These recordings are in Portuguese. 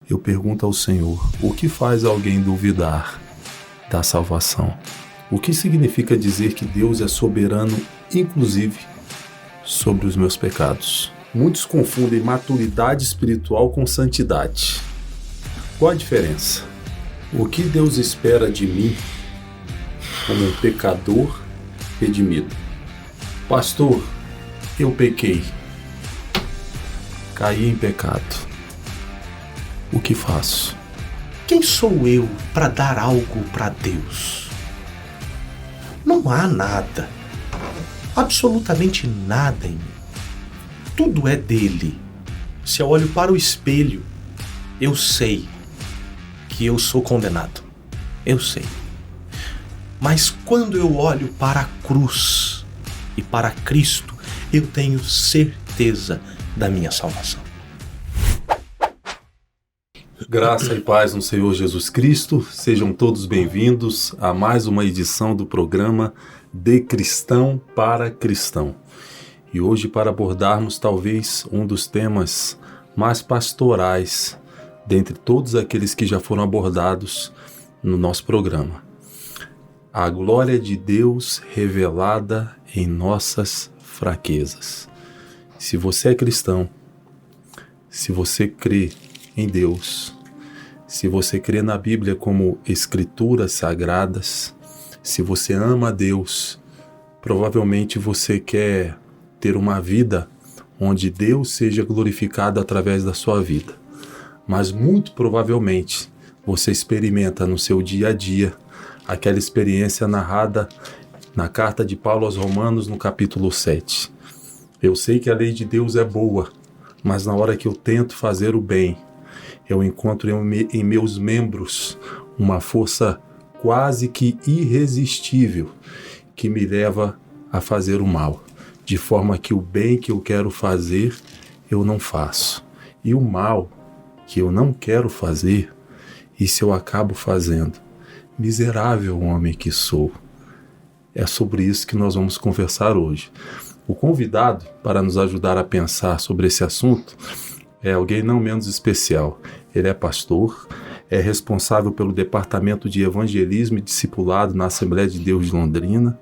eu pergunto ao Senhor, o que faz alguém duvidar da salvação? O que significa dizer que Deus é soberano, inclusive, sobre os meus pecados? Muitos confundem maturidade espiritual com santidade. Qual a diferença? O que Deus espera de mim como um pecador redimido? Pastor, eu pequei. Caí em pecado. O que faço? Quem sou eu para dar algo para Deus? Não há nada, absolutamente nada em mim. Tudo é dele. Se eu olho para o espelho, eu sei que eu sou condenado. Eu sei. Mas quando eu olho para a cruz e para Cristo, eu tenho certeza da minha salvação. Graça e paz no Senhor Jesus Cristo. Sejam todos bem-vindos a mais uma edição do programa De Cristão para Cristão. E hoje, para abordarmos talvez um dos temas mais pastorais dentre todos aqueles que já foram abordados no nosso programa. A glória de Deus revelada em nossas fraquezas. Se você é cristão, se você crê em Deus, se você crê na Bíblia como escrituras sagradas, se você ama a Deus, provavelmente você quer ter uma vida onde Deus seja glorificado através da sua vida. Mas muito provavelmente você experimenta no seu dia a dia aquela experiência narrada na carta de Paulo aos Romanos no capítulo 7. Eu sei que a lei de Deus é boa, mas na hora que eu tento fazer o bem, eu encontro em meus membros uma força quase que irresistível que me leva a fazer o mal, de forma que o bem que eu quero fazer, eu não faço. E o mal que eu não quero fazer, isso eu acabo fazendo. Miserável homem que sou. É sobre isso que nós vamos conversar hoje. O convidado para nos ajudar a pensar sobre esse assunto é alguém não menos especial. Ele é pastor, é responsável pelo Departamento de Evangelismo e Discipulado na Assembleia de Deus de Londrina,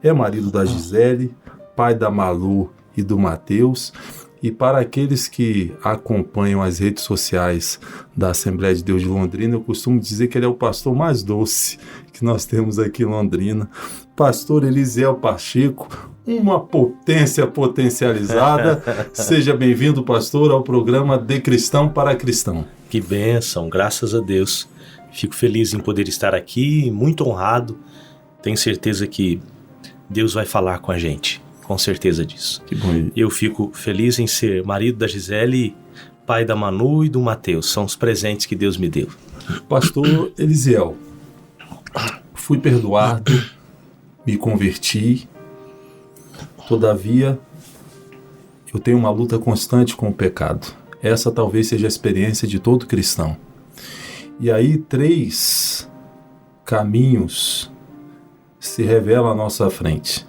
é marido da Gisele, pai da Malu e do Mateus, e para aqueles que acompanham as redes sociais da Assembleia de Deus de Londrina, eu costumo dizer que ele é o pastor mais doce que nós temos aqui em Londrina. Pastor Elisiel Pacheco, uma potência potencializada. Seja bem-vindo, pastor, ao programa De Cristão para Cristão. Que bênção, graças a Deus. Fico feliz em poder estar aqui, muito honrado. Tenho certeza que Deus vai falar com a gente, com certeza disso. Que bom. Eu fico feliz em ser marido da Gisele, pai da Manu e do Mateus. São os presentes que Deus me deu. Pastor Elisiel, fui perdoado, me converti, todavia eu tenho uma luta constante com o pecado. Essa talvez seja a experiência de todo cristão. E aí 3 caminhos se revelam à nossa frente.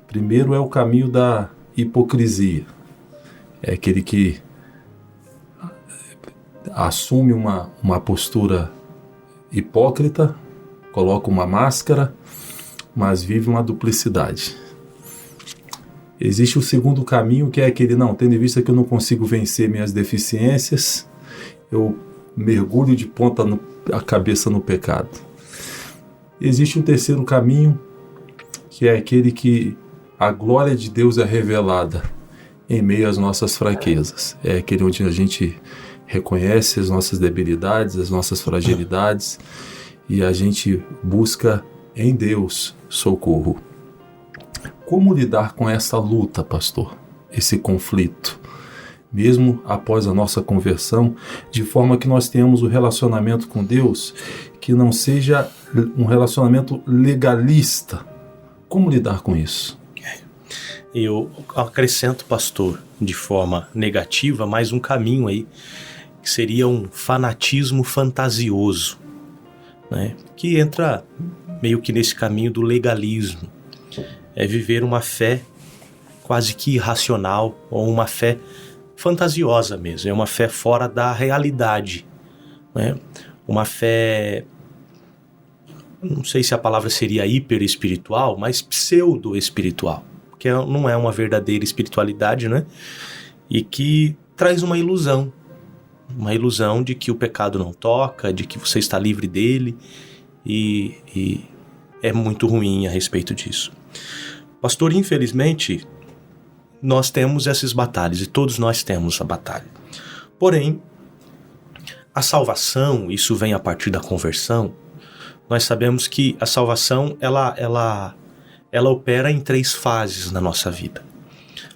Primeiro é o caminho da hipocrisia. É aquele que assume uma postura hipócrita, coloca uma máscara, mas vive uma duplicidade. Existe o segundo caminho, que é aquele, não, tendo em vista que eu não consigo vencer minhas deficiências, eu mergulho de ponta a cabeça no pecado. Existe o terceiro caminho, que é aquele que a glória de Deus é revelada em meio às nossas fraquezas. É aquele onde a gente reconhece as nossas debilidades, as nossas fragilidades, e a gente busca em Deus socorro. Como lidar com essa luta, pastor? Esse conflito? Mesmo após a nossa conversão, de forma que nós tenhamos um relacionamento com Deus que não seja um relacionamento legalista. Como lidar com isso? Eu acrescento, pastor, de forma negativa, mais um caminho aí, que seria um fanatismo fantasioso, né? Que entra meio que nesse caminho do legalismo. É viver uma fé quase que irracional, ou uma fé fantasiosa mesmo, é uma fé fora da realidade, né? Uma fé, não sei se a palavra seria hiperespiritual, mas pseudo-espiritual, que não é uma verdadeira espiritualidade, né? E que traz uma ilusão de que o pecado não toca, de que você está livre dele, e é muito ruim a respeito disso. Pastor, infelizmente, nós temos essas batalhas, e todos nós temos a batalha. Porém, a salvação, isso vem a partir da conversão. Nós sabemos que a salvação, ela opera em 3 fases na nossa vida.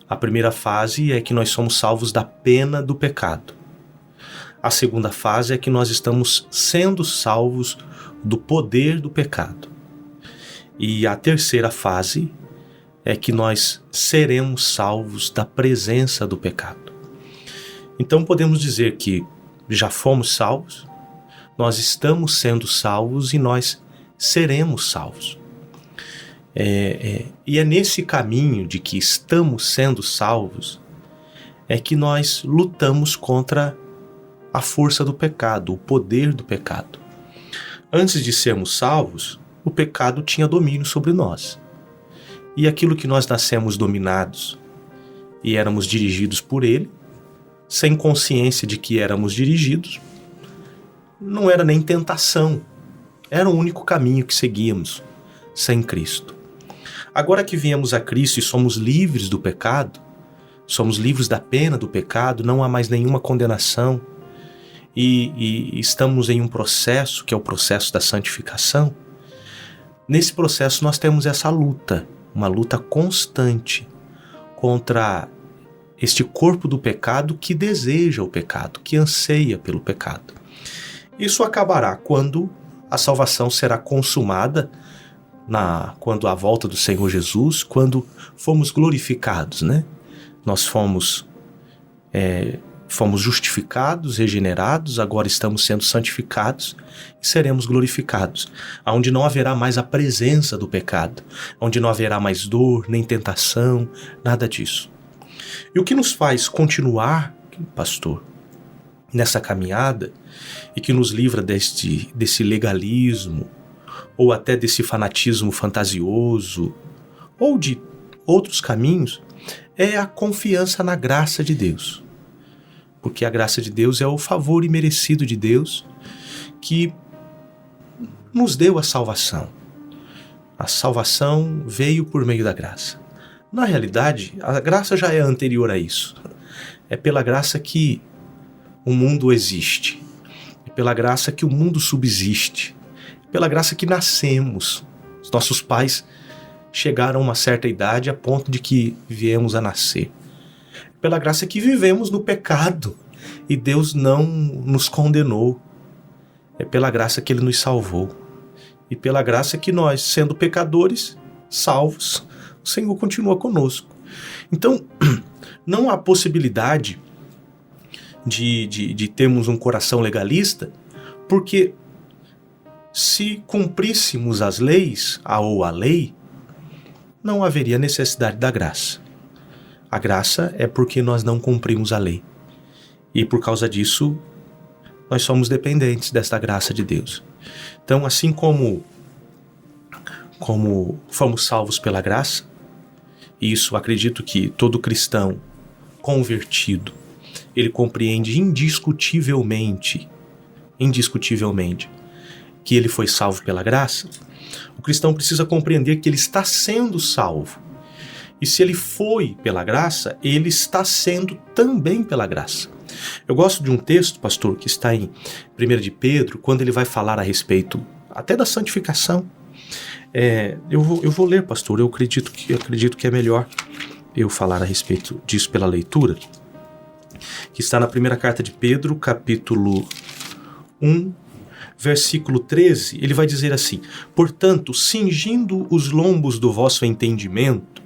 A primeira fase é que nós somos salvos da pena do pecado. A segunda fase é que nós estamos sendo salvos do poder do pecado. E a terceira fase é que nós seremos salvos da presença do pecado. Então podemos dizer que já fomos salvos, nós estamos sendo salvos e nós seremos salvos. E é nesse caminho de que estamos sendo salvos é que nós lutamos contra a força do pecado, o poder do pecado. Antes de sermos salvos, o pecado tinha domínio sobre nós. E aquilo que nós nascemos dominados e éramos dirigidos por ele, sem consciência de que éramos dirigidos, não era nem tentação, era o único caminho que seguíamos sem Cristo. Agora que viemos a Cristo e somos livres do pecado, somos livres da pena do pecado, não há mais nenhuma condenação, e estamos em um processo que é o processo da santificação. Nesse processo nós temos essa luta, uma luta constante contra este corpo do pecado que deseja o pecado, que anseia pelo pecado. Isso acabará quando a salvação será consumada, quando a volta do Senhor Jesus, quando fomos glorificados, né? Nós fomos justificados, regenerados, agora estamos sendo santificados e seremos glorificados, onde não haverá mais a presença do pecado, onde não haverá mais dor, nem tentação, nada disso. E o que nos faz continuar, pastor, nessa caminhada e que nos livra desse legalismo ou até desse fanatismo fantasioso ou de outros caminhos é a confiança na graça de Deus. Porque a graça de Deus é o favor imerecido de Deus que nos deu a salvação. A salvação veio por meio da graça. Na realidade, a graça já é anterior a isso. É pela graça que o mundo existe. É pela graça que o mundo subsiste. É pela graça que nascemos. Os nossos pais chegaram a uma certa idade a ponto de que viemos a nascer. Pela graça que vivemos no pecado e Deus não nos condenou. É pela graça que Ele nos salvou. E pela graça que nós, sendo pecadores, salvos, o Senhor continua conosco. Então, não há possibilidade de termos um coração legalista, porque se cumpríssemos as leis, ou a lei, não haveria necessidade da graça. A graça é porque nós não cumprimos a lei. E por causa disso, nós somos dependentes desta graça de Deus. Então, assim como fomos salvos pela graça, e isso acredito que todo cristão convertido, ele compreende indiscutivelmente que ele foi salvo pela graça, o cristão precisa compreender que ele está sendo salvo. E se ele foi pela graça, ele está sendo também pela graça. Eu gosto de um texto, pastor, que está em 1 de Pedro, quando ele vai falar a respeito até da santificação. Eu vou ler, pastor, eu acredito que é melhor eu falar a respeito disso pela leitura, que está na primeira carta de Pedro, capítulo 1, versículo 13, ele vai dizer assim: portanto, cingindo os lombos do vosso entendimento,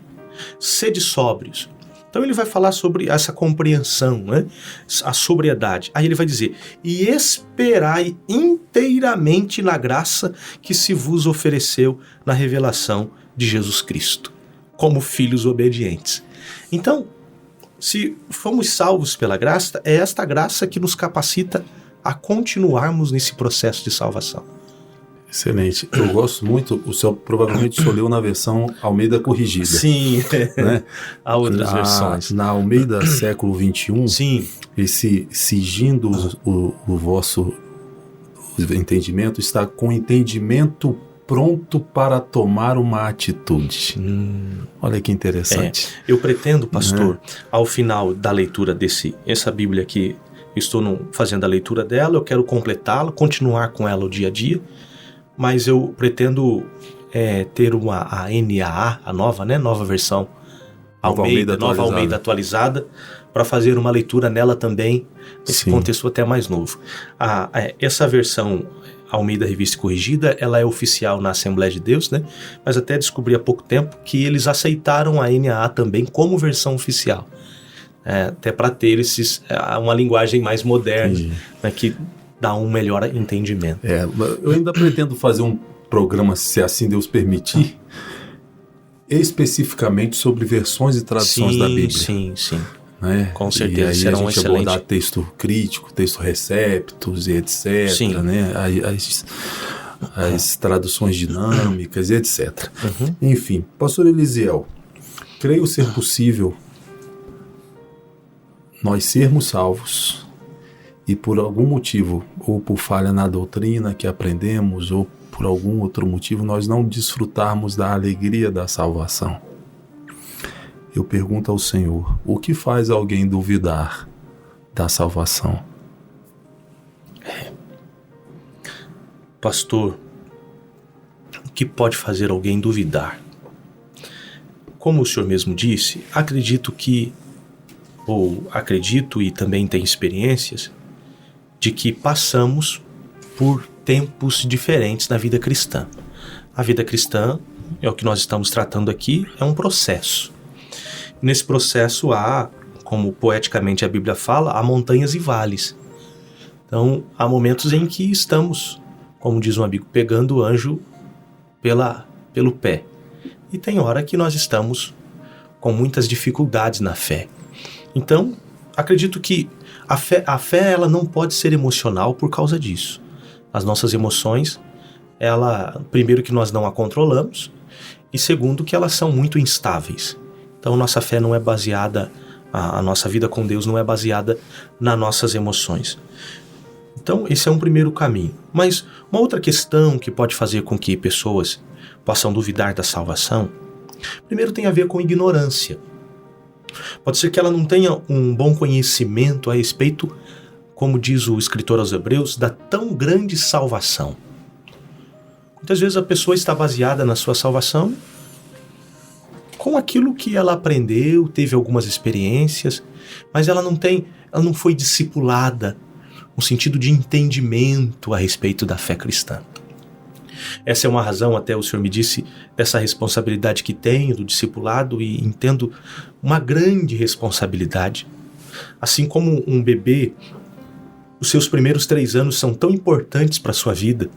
sede sóbrios. Então ele vai falar sobre essa compreensão, né? A sobriedade. Aí ele vai dizer: e esperai inteiramente na graça que se vos ofereceu na revelação de Jesus Cristo, como filhos obedientes. Então, se fomos salvos pela graça, é esta graça que nos capacita a continuarmos nesse processo de salvação. Excelente. Eu gosto muito, provavelmente o senhor leu na versão Almeida Corrigida. Sim, né? Há outras versões. Na Almeida século XXI, Sim. esse sigindo o vosso entendimento está com entendimento pronto para tomar uma atitude. Olha que interessante. Eu pretendo, pastor, ao final da leitura essa Bíblia aqui, estou fazendo a leitura dela, eu quero completá-la, continuar com ela o dia a dia, mas eu pretendo ter a NAA, a nova, né? Nova versão Nova Almeida atualizada, para fazer uma leitura nela também, nesse contexto até mais novo. Essa versão Almeida Revista e Corrigida, ela é oficial na Assembleia de Deus, né? Mas até descobri há pouco tempo que eles aceitaram a NAA também como versão oficial. Até para ter uma linguagem mais moderna, né, que dá um melhor entendimento. Eu ainda pretendo fazer um programa, se assim Deus permitir, especificamente sobre versões e traduções da Bíblia. Sim. Né? Com certeza, e aí será a gente excelente. abordar texto crítico, texto receptos e etc. Sim. Né? As traduções dinâmicas e etc. Enfim, pastor Elisiel, creio ser possível nós sermos salvos e por algum motivo, ou por falha na doutrina que aprendemos, ou por algum outro motivo, nós não desfrutarmos da alegria da salvação. Eu pergunto ao Senhor, o que faz alguém duvidar da salvação? Pastor, o que pode fazer alguém duvidar? Como o senhor mesmo disse, acredito e também tenho experiências de que passamos por tempos diferentes na vida cristã. A vida cristã, é o que nós estamos tratando aqui, é um processo. Nesse processo há, como poeticamente a Bíblia fala, há montanhas e vales. Então, há momentos em que estamos, como diz um amigo, pegando o anjo pelo pé. E tem hora que nós estamos com muitas dificuldades na fé. Então, acredito que a fé ela não pode ser emocional por causa disso. As nossas emoções, primeiro que nós não a controlamos, e segundo que elas são muito instáveis. Então, nossa fé não é baseada, a nossa vida com Deus não é baseada nas nossas emoções. Então, esse é um primeiro caminho. Mas uma outra questão que pode fazer com que pessoas possam duvidar da salvação, primeiro tem a ver com ignorância. Pode ser que ela não tenha um bom conhecimento a respeito, como diz o escritor aos Hebreus, da tão grande salvação. Muitas vezes a pessoa está baseada na sua salvação com aquilo que ela aprendeu, teve algumas experiências, mas ela não foi discipulada no sentido de entendimento a respeito da fé cristã. Essa é uma razão, até o senhor me disse, dessa responsabilidade que tenho do discipulado, e entendo uma grande responsabilidade. Assim como um bebê, os seus primeiros 3 anos são tão importantes para a sua vida.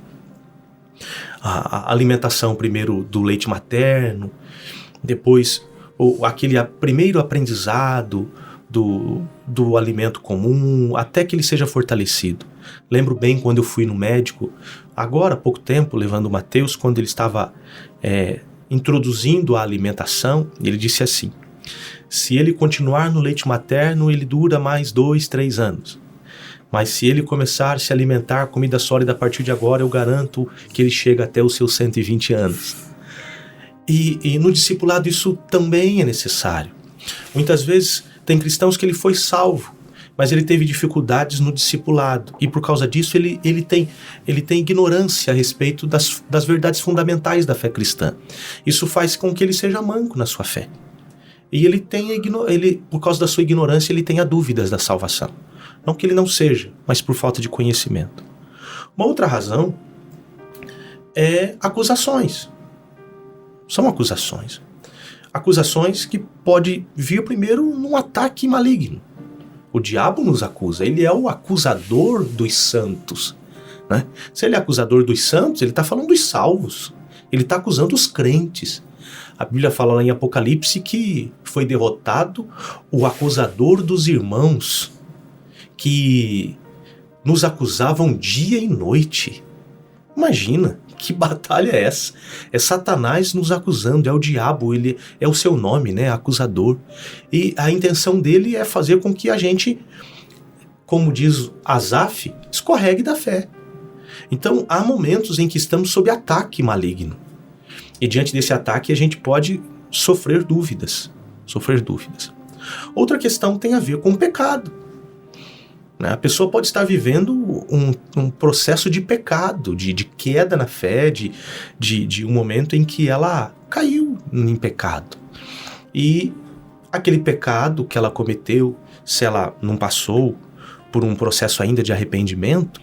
A alimentação primeiro do leite materno, depois aquele primeiro aprendizado do alimento comum, até que ele seja fortalecido. Lembro bem quando eu fui no médico, agora há pouco tempo, levando o Mateus, quando ele estava introduzindo a alimentação, ele disse assim: se ele continuar no leite materno, ele dura mais 2, 3 anos. Mas se ele começar a se alimentar comida sólida a partir de agora, eu garanto que ele chega até os seus 120 anos. E no discipulado isso também é necessário. Muitas vezes tem cristãos que ele foi salvo, mas ele teve dificuldades no discipulado, e por causa disso ele tem ignorância a respeito das verdades fundamentais da fé cristã. Isso faz com que ele seja manco na sua fé. E por causa da sua ignorância, ele tenha dúvidas da salvação. Não que ele não seja, mas por falta de conhecimento. Uma outra razão é acusações. São acusações. Acusações que pode vir primeiro num ataque maligno. O diabo nos acusa, ele é o acusador dos santos, né? Se ele é acusador dos santos, ele está falando dos salvos. Ele está acusando os crentes. A Bíblia fala lá em Apocalipse que foi derrotado o acusador dos irmãos, que nos acusavam dia e noite. Imagina, que batalha é essa? É Satanás nos acusando, é o diabo, ele é o seu nome, né? Acusador. E a intenção dele é fazer com que a gente, como diz Asaf, escorregue da fé. Então, há momentos em que estamos sob ataque maligno. E diante desse ataque, a gente pode sofrer dúvidas. Outra questão tem a ver com o pecado. A pessoa pode estar vivendo um processo de pecado, de queda na fé, de um momento em que ela caiu em pecado. E aquele pecado que ela cometeu, se ela não passou por um processo ainda de arrependimento,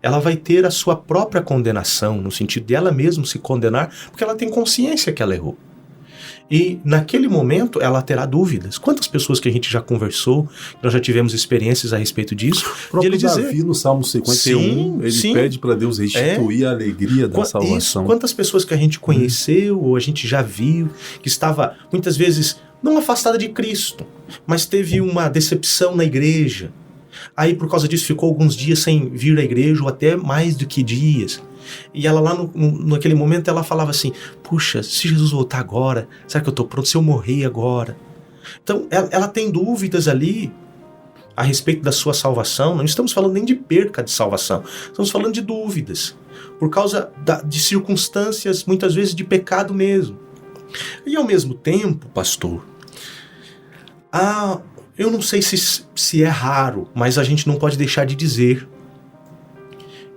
ela vai ter a sua própria condenação, no sentido de ela mesma se condenar, porque ela tem consciência que ela errou. E naquele momento ela terá dúvidas. Quantas pessoas que a gente já conversou, nós já tivemos experiências a respeito disso, o próprio de ele dizer, Davi no Salmo 51, ele pede para Deus restituir a alegria da salvação. Isso, quantas pessoas que a gente conheceu ou a gente já viu, que estava muitas vezes não afastada de Cristo, mas teve uma decepção na igreja. Aí por causa disso ficou alguns dias sem vir à igreja, ou até mais do que dias. E ela lá naquele momento ela falava assim, puxa, se Jesus voltar agora, será que eu estou pronto? Se eu morrer agora? Então ela tem dúvidas ali a respeito da sua salvação. Não estamos falando nem de perca de salvação, estamos falando de dúvidas, por causa de circunstâncias, muitas vezes de pecado mesmo. E ao mesmo tempo, pastor, eu não sei se é raro, mas a gente não pode deixar de dizer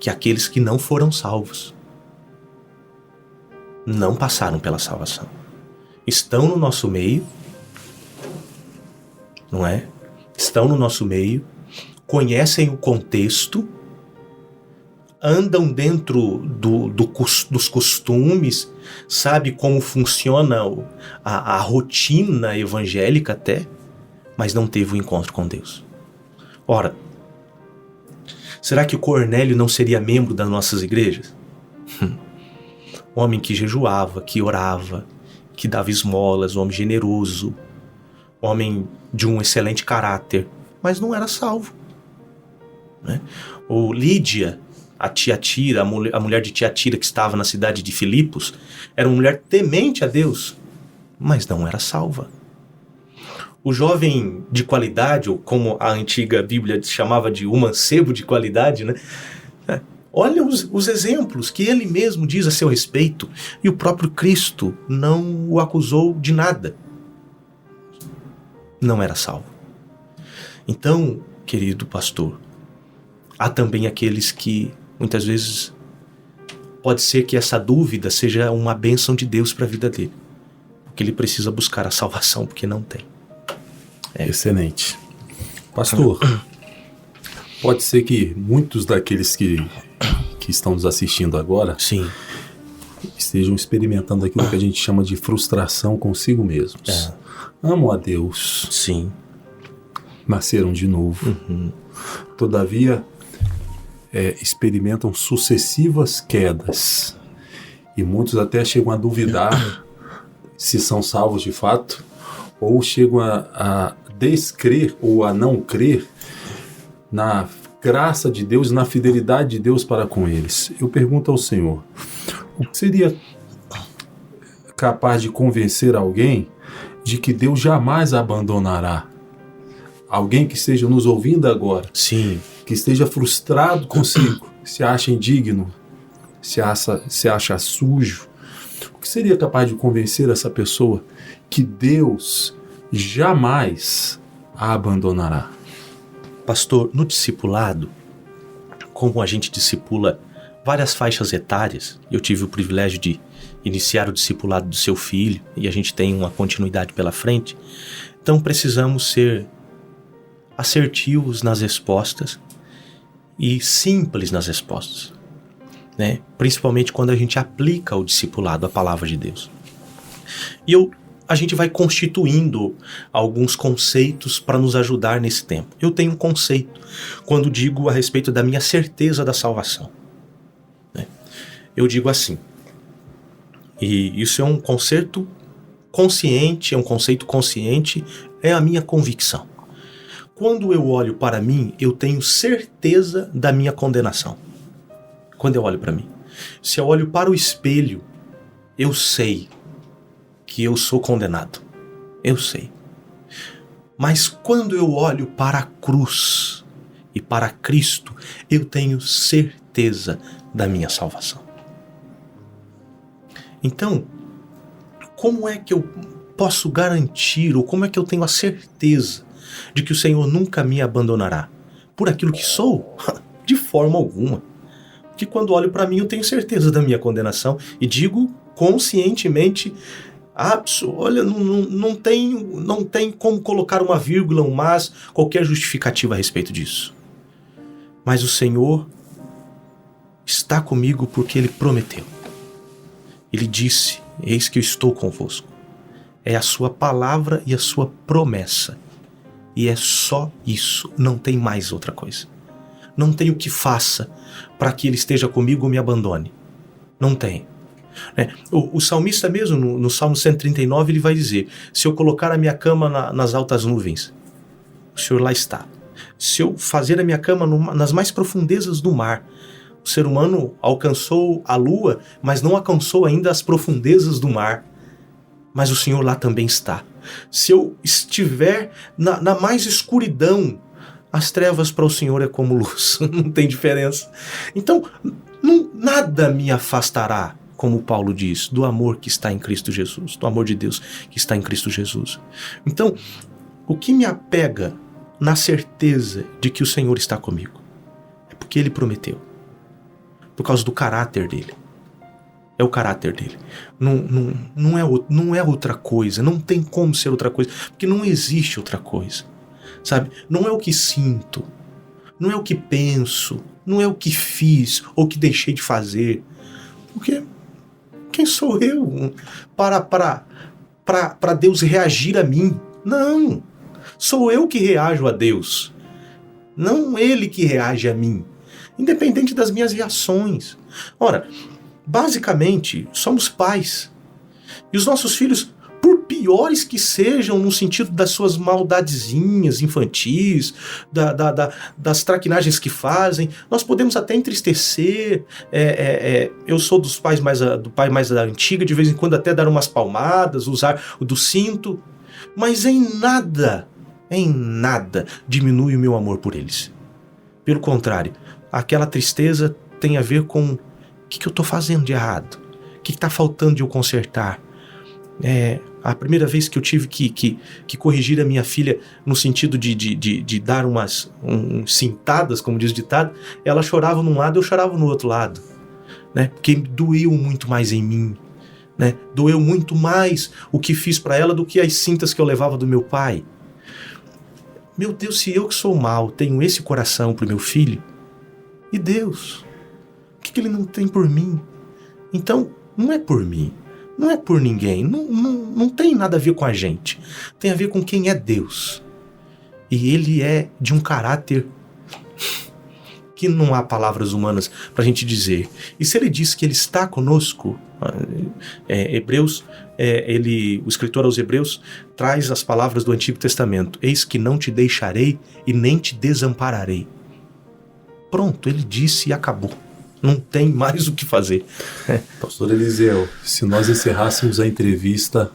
que aqueles que não foram salvos não passaram pela salvação. Estão no nosso meio, não é? Estão no nosso meio, conhecem o contexto, andam dentro dos costumes, sabe como funciona a rotina evangélica até, mas não teve o encontro com Deus. Ora, será que o Cornélio não seria membro das nossas igrejas? Um homem que jejuava, que orava, que dava esmolas, um homem generoso, homem de um excelente caráter, mas não era salvo, né? Ou Lídia, a Tiatira, a mulher de Tiatira que estava na cidade de Filipos, era uma mulher temente a Deus, mas não era salva. O jovem de qualidade, ou como a antiga Bíblia chamava de o mancebo de qualidade, né? Olha os exemplos que ele mesmo diz a seu respeito, e o próprio Cristo não o acusou de nada. Não era salvo. Então, querido pastor, há também aqueles que, muitas vezes, pode ser que essa dúvida seja uma bênção de Deus para a vida dele, porque ele precisa buscar a salvação, porque não tem. Excelente. Pastor, pode ser que muitos daqueles que estão nos assistindo agora, sim, estejam experimentando aquilo que a gente chama de frustração consigo mesmos. Amam a Deus. Sim. Nasceram de novo. Todavia, experimentam sucessivas quedas. E muitos até chegam a duvidar se são salvos de fato, ou chegam a descrer ou a não crer na graça de Deus, na fidelidade de Deus para com eles. Eu pergunto ao Senhor, o que seria capaz de convencer alguém de que Deus jamais abandonará? Alguém que esteja nos ouvindo agora, sim, que esteja frustrado consigo, se acha indigno, se acha sujo, o que seria capaz de convencer essa pessoa que Deus jamais a abandonará? Pastor, no discipulado, como a gente discipula várias faixas etárias, eu tive o privilégio de iniciar o discipulado do seu filho e a gente tem uma continuidade pela frente, então precisamos ser assertivos nas respostas e simples nas respostas, né? Principalmente quando a gente aplica o discipulado, a palavra de Deus. E a gente vai constituindo alguns conceitos para nos ajudar nesse tempo. Eu tenho um conceito quando digo a respeito da minha certeza da salvação, né? Eu digo assim, e isso é um conceito consciente, é a minha convicção. quando eu olho para mim, eu tenho certeza da minha condenação. Quando eu olho para mim. Se eu olho para o espelho, eu sei que eu sou condenado. Eu sei. Mas quando eu olho para a cruz e para Cristo, eu tenho certeza da minha salvação. Então, como é que eu posso garantir, ou como é que eu tenho a certeza de que o Senhor nunca me abandonará? Por aquilo que sou? De forma alguma. Porque quando olho para mim, eu tenho certeza da minha condenação e digo conscientemente, olha, não tem como colocar uma vírgula, um mas, qualquer justificativa a respeito disso. Mas o Senhor está comigo porque Ele prometeu. Ele disse, eis que eu estou convosco. É a sua palavra e a sua promessa. E é só isso, não tem mais outra coisa. Não tem o que faça para que Ele esteja comigo ou me abandone. Não tem. O salmista mesmo, no Salmo 139, ele vai dizer, se eu colocar a minha cama nas altas nuvens, o Senhor lá está. Se eu fazer a minha cama nas mais profundezas do mar, o ser humano alcançou a lua, mas não alcançou ainda as profundezas do mar. Mas o Senhor lá também está. Se eu estiver na mais escuridão, as trevas para o Senhor é como luz. Não tem diferença. Então, nada me afastará, como Paulo diz, do amor que está em Cristo Jesus, do amor de Deus que está em Cristo Jesus. Então, o que me apega na certeza de que o Senhor está comigo é porque Ele prometeu. Por causa do caráter dele. É o caráter dele. Não é outra coisa. Não tem como ser outra coisa. Porque não existe outra coisa. Sabe? Não é o que sinto. Não é o que penso. Não é o que fiz ou que deixei de fazer. Porque quem sou eu para Deus reagir a mim? Não. Sou eu que reajo a Deus. Não Ele que reage a mim. Independente das minhas reações. Ora, basicamente, somos pais. E os nossos filhos, por piores que sejam no sentido das suas maldadezinhas infantis, das traquinagens que fazem, nós podemos até entristecer. Eu sou do pai mais da antiga, de vez em quando até dar umas palmadas, usar o do cinto. Mas em nada diminui o meu amor por eles. Pelo contrário, aquela tristeza tem a ver com o que eu estou fazendo de errado, o que está faltando de eu consertar. A primeira vez que eu tive que corrigir a minha filha no sentido de dar umas cintadas, como diz o ditado, ela chorava num lado, eu chorava no outro lado, né? Porque doeu muito mais em mim, né? Doeu muito mais o que fiz para ela do que as cintas que eu levava do meu pai. Meu Deus, se eu que sou mau tenho esse coração pro meu filho, e Deus, o que Ele não tem por mim? Então, não é por mim, não é por ninguém, não tem nada a ver com a gente, tem a ver com quem é Deus. E Ele é de um caráter que não há palavras humanas para a gente dizer. E se Ele diz que Ele está conosco, o escritor aos Hebreus traz as palavras do Antigo Testamento: eis que não te deixarei e nem te desampararei. Pronto, Ele disse e acabou. Não tem mais o que fazer. Pastor Eliseu, se nós encerrássemos a entrevista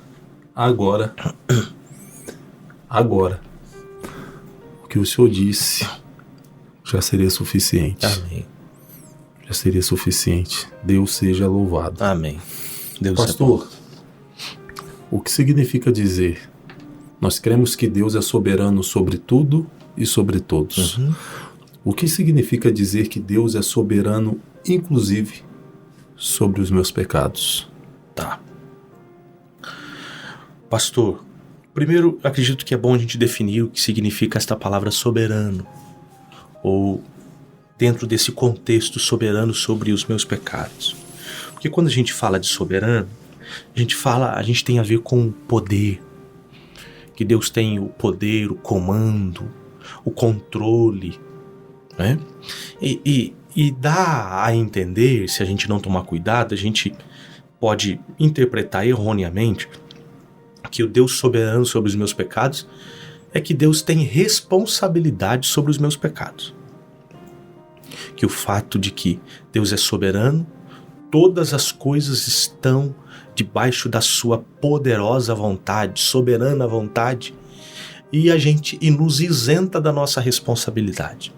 agora, o que o senhor disse já seria suficiente. Amém. Já seria suficiente. Deus seja louvado. Amém. Deus Pastor, o que significa dizer? Nós cremos que Deus é soberano sobre tudo e sobre todos. Uhum. O que significa dizer que Deus é soberano, inclusive, sobre os meus pecados? Tá. Pastor, primeiro acredito que é bom a gente definir o que significa esta palavra soberano, ou dentro desse contexto soberano sobre os meus pecados. Porque quando a gente fala de soberano, a gente tem a ver com poder, que Deus tem o poder, o comando, o controle, né? E dá a entender, se a gente não tomar cuidado, a gente pode interpretar erroneamente que o Deus soberano sobre os meus pecados é que Deus tem responsabilidade sobre os meus pecados. Que o fato de que Deus é soberano, todas as coisas estão debaixo da sua poderosa vontade, soberana vontade, e nos isenta da nossa responsabilidade.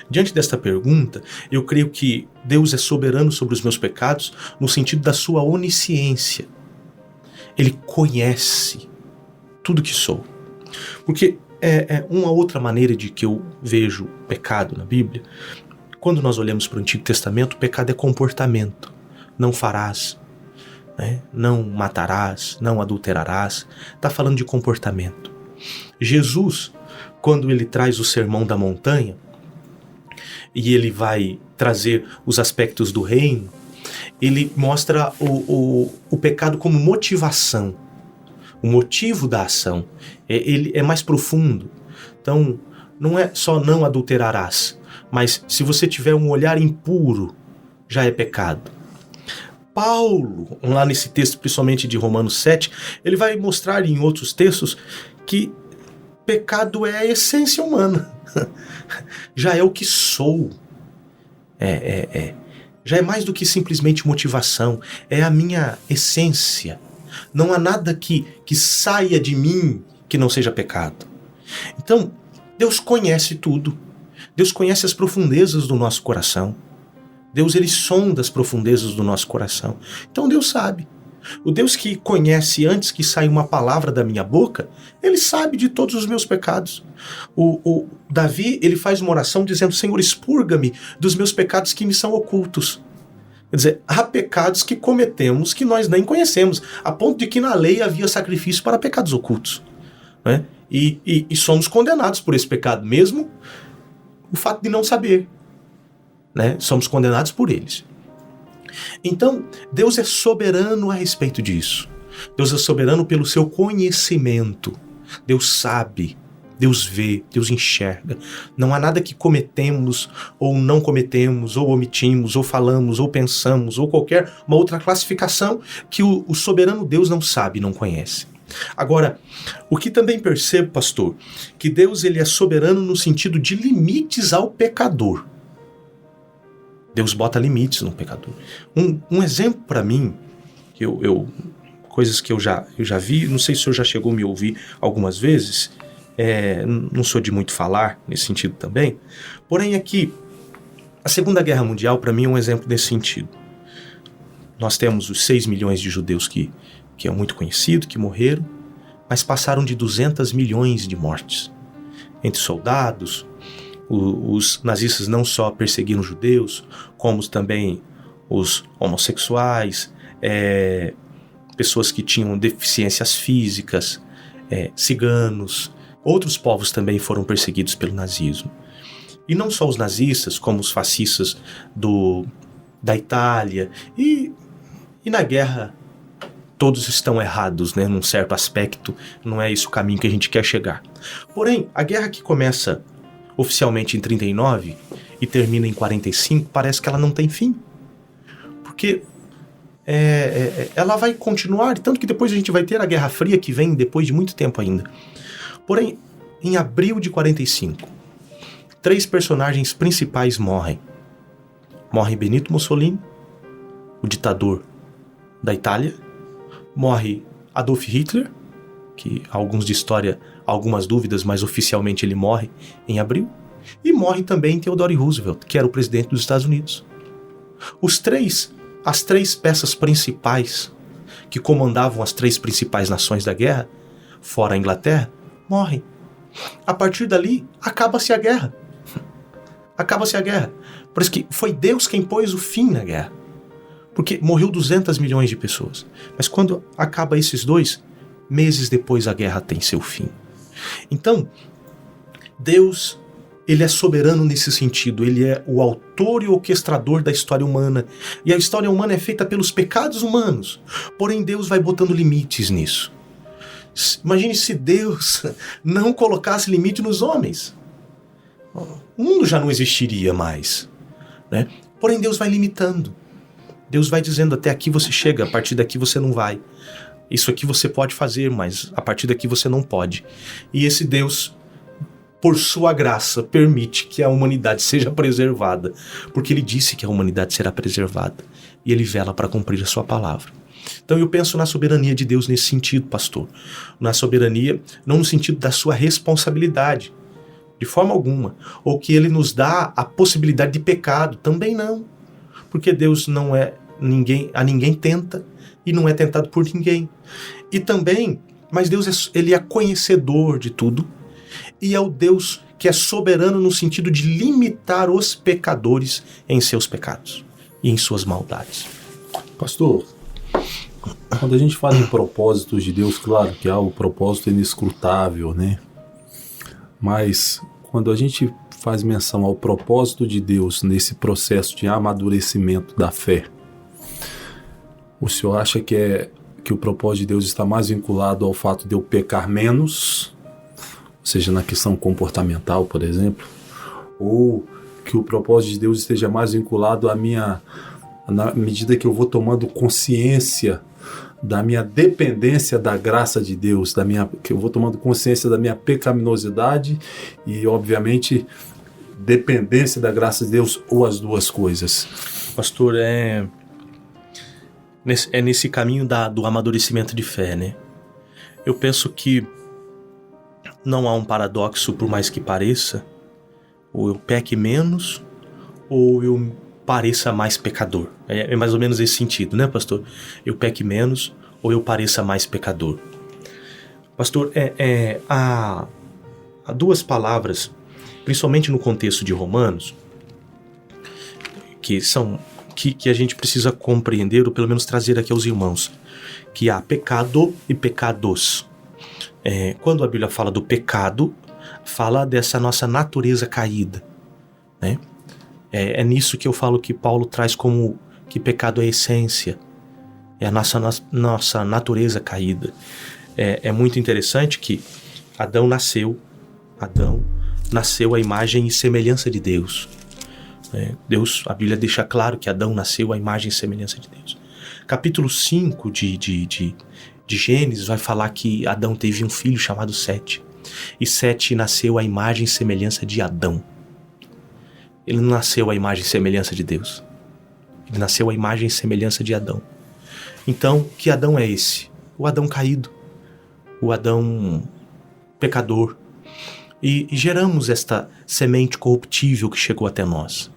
Diante desta pergunta, eu creio que Deus é soberano sobre os meus pecados no sentido da sua onisciência. Ele conhece tudo que sou. Porque uma outra maneira de que eu vejo pecado na Bíblia, quando nós olhamos para o Antigo Testamento, o pecado é comportamento. Não farás, né? Não matarás, não adulterarás. Está falando de comportamento. Jesus, quando ele traz o Sermão da Montanha, e ele vai trazer os aspectos do reino, ele mostra o pecado como motivação. O motivo da ação ele é mais profundo. Então, não é só não adulterarás, mas se você tiver um olhar impuro, já é pecado. Paulo, lá nesse texto, principalmente de Romanos 7, ele vai mostrar em outros textos que pecado é a essência humana. Já é o que sou. Já é mais do que simplesmente motivação. É a minha essência. Não há nada que saia de mim que não seja pecado. Então, Deus conhece tudo. Deus conhece as profundezas do nosso coração. Deus, ele sonda as profundezas do nosso coração. Então Deus sabe. O Deus que conhece antes que saia uma palavra da minha boca, ele sabe de todos os meus pecados. O Davi, ele faz uma oração dizendo: Senhor, expurga-me dos meus pecados que me são ocultos. Quer dizer, há pecados que cometemos que nós nem conhecemos, a ponto de que na lei havia sacrifício para pecados ocultos, né? E somos condenados por esse pecado, mesmo o fato de não saber, né? Somos condenados por eles. Então, Deus é soberano a respeito disso. Deus é soberano pelo seu conhecimento. Deus sabe, Deus vê, Deus enxerga. Não há nada que cometemos, ou não cometemos, ou omitimos, ou falamos, ou pensamos, ou qualquer uma outra classificação que o soberano Deus não sabe, não conhece. Agora, o que também percebo, pastor, que Deus, ele é soberano no sentido de limites ao pecador. Deus bota limites no pecador. Um exemplo para mim, coisas que eu já vi, não sei se o senhor já chegou a me ouvir algumas vezes, não sou de muito falar nesse sentido também, porém aqui, a Segunda Guerra Mundial para mim é um exemplo desse sentido. Nós temos os 6 milhões de judeus que é muito conhecido, que morreram, mas passaram de 200 milhões de mortes. Entre soldados, os nazistas não só perseguiram os judeus, como também os homossexuais, pessoas que tinham deficiências físicas, ciganos, outros povos também foram perseguidos pelo nazismo. E não só os nazistas, como os fascistas da Itália, e na guerra todos estão errados, né, num certo aspecto, não é esse o caminho que a gente quer chegar. Porém, a guerra que começa oficialmente em 39 e termina em 45, parece que ela não tem fim. Porque ela vai continuar, tanto que depois a gente vai ter a Guerra Fria, que vem depois de muito tempo ainda. Porém, em abril de 45, 3 personagens principais morrem. Morre Benito Mussolini, o ditador da Itália. Morre Adolf Hitler, que alguns de história, algumas dúvidas, mas oficialmente ele morre em abril. E morre também Theodore Roosevelt, que era o presidente dos Estados Unidos. As 3 peças principais que comandavam as 3 principais nações da guerra, fora a Inglaterra, morrem. A partir dali, acaba-se a guerra. Acaba-se a guerra. Por isso que foi Deus quem pôs o fim na guerra. Porque morreu 200 milhões de pessoas. Mas quando acaba esses 2, meses depois a guerra tem seu fim. Então, Deus, ele é soberano nesse sentido. Ele é o autor e o orquestrador da história humana. E a história humana é feita pelos pecados humanos. Porém, Deus vai botando limites nisso. Imagine se Deus não colocasse limite nos homens. O mundo já não existiria mais, né? Porém, Deus vai limitando. Deus vai dizendo: até aqui você chega, a partir daqui você não vai. Isso aqui você pode fazer, mas a partir daqui você não pode. E esse Deus, por sua graça, permite que a humanidade seja preservada, porque ele disse que a humanidade será preservada, e ele vela para cumprir a sua palavra. Então eu penso na soberania de Deus nesse sentido, pastor. Na soberania, não no sentido da sua responsabilidade, de forma alguma. Ou que ele nos dá a possibilidade de pecado, também não. Porque Deus não é a ninguém tenta e não é tentado por ninguém. E também, mas Deus ele é conhecedor de tudo e é o Deus que é soberano no sentido de limitar os pecadores em seus pecados e em suas maldades. Pastor, quando a gente fala em propósitos de Deus, claro que há o propósito inescrutável, né? Mas quando a gente faz menção ao propósito de Deus nesse processo de amadurecimento da fé, o senhor acha que o propósito de Deus está mais vinculado ao fato de eu pecar menos, ou seja, na questão comportamental, por exemplo, ou que o propósito de Deus esteja mais vinculado na medida que eu vou tomando consciência da minha dependência da graça de Deus, que eu vou tomando consciência da minha pecaminosidade e, obviamente, dependência da graça de Deus, ou as duas coisas? Pastor, é nesse caminho do amadurecimento de fé, né? Eu penso que não há um paradoxo, por mais que pareça, ou eu peque menos, ou eu pareça mais pecador. É mais ou menos esse sentido, né, pastor? Eu peque menos ou eu pareça mais pecador. Pastor, há duas palavras, principalmente no contexto de Romanos, que a gente precisa compreender, ou pelo menos trazer aqui aos irmãos, que há pecado e pecados. Quando a Bíblia fala do pecado, fala dessa nossa natureza caída, né? É nisso que eu falo que Paulo traz como que pecado é a essência, é a nossa natureza caída. É muito interessante que Adão nasceu à imagem e semelhança de Deus. A Bíblia deixa claro que Adão nasceu à imagem e semelhança de Deus. Capítulo 5 de Gênesis vai falar que Adão teve um filho chamado Sete, e Sete nasceu à imagem e semelhança de Adão. Ele não nasceu à imagem e semelhança de Deus. Ele nasceu à imagem e semelhança de Adão. Então, que Adão é esse? O Adão caído. O Adão pecador. E geramos esta semente corruptível que chegou até nós.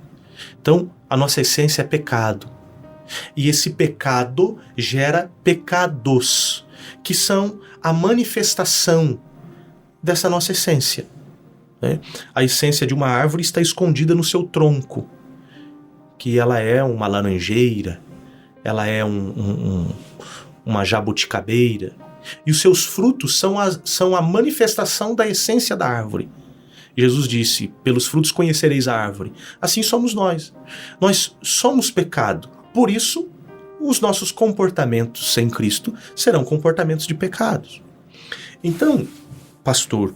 Então, a nossa essência é pecado. E esse pecado gera pecados, que são a manifestação dessa nossa essência. A essência de uma árvore está escondida no seu tronco, que ela é uma laranjeira, ela é uma jabuticabeira, e os seus frutos são a manifestação da essência da árvore. Jesus disse: pelos frutos conhecereis a árvore. Assim somos nós. Nós somos pecado, por isso os nossos comportamentos sem Cristo serão comportamentos de pecados. Então, pastor,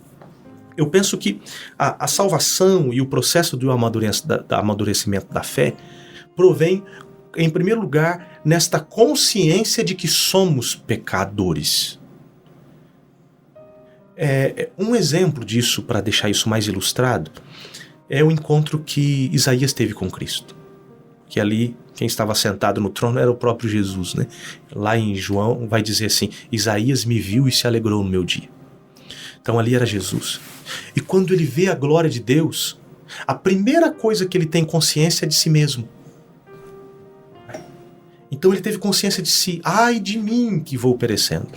eu penso que a salvação e o processo do amadurecimento da fé provém, em primeiro lugar, nesta consciência de que somos pecadores. Um exemplo disso, para deixar isso mais ilustrado, é o encontro que Isaías teve com Cristo. Que ali, quem estava sentado no trono era o próprio Jesus, né? Lá em João vai dizer assim: Isaías me viu e se alegrou no meu dia. Então ali era Jesus. E quando ele vê a glória de Deus, a primeira coisa que ele tem consciência é de si mesmo. Então ele teve consciência de si. Ai de mim que vou perecendo,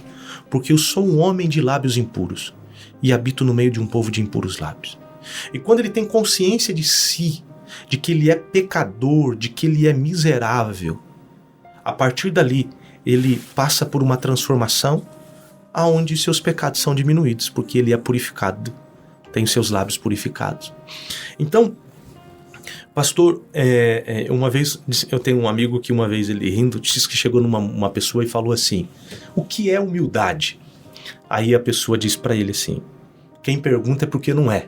porque eu sou um homem de lábios impuros e habito no meio de um povo de impuros lábios. E quando ele tem consciência de si, de que ele é pecador, de que ele é miserável, a partir dali ele passa por uma transformação aonde seus pecados são diminuídos, porque ele é purificado, tem os seus lábios purificados. Então, pastor, uma vez, eu tenho um amigo que uma vez ele rindo, disse que chegou numa pessoa e falou assim: o que é humildade? Aí a pessoa disse para ele assim: quem pergunta é porque não é.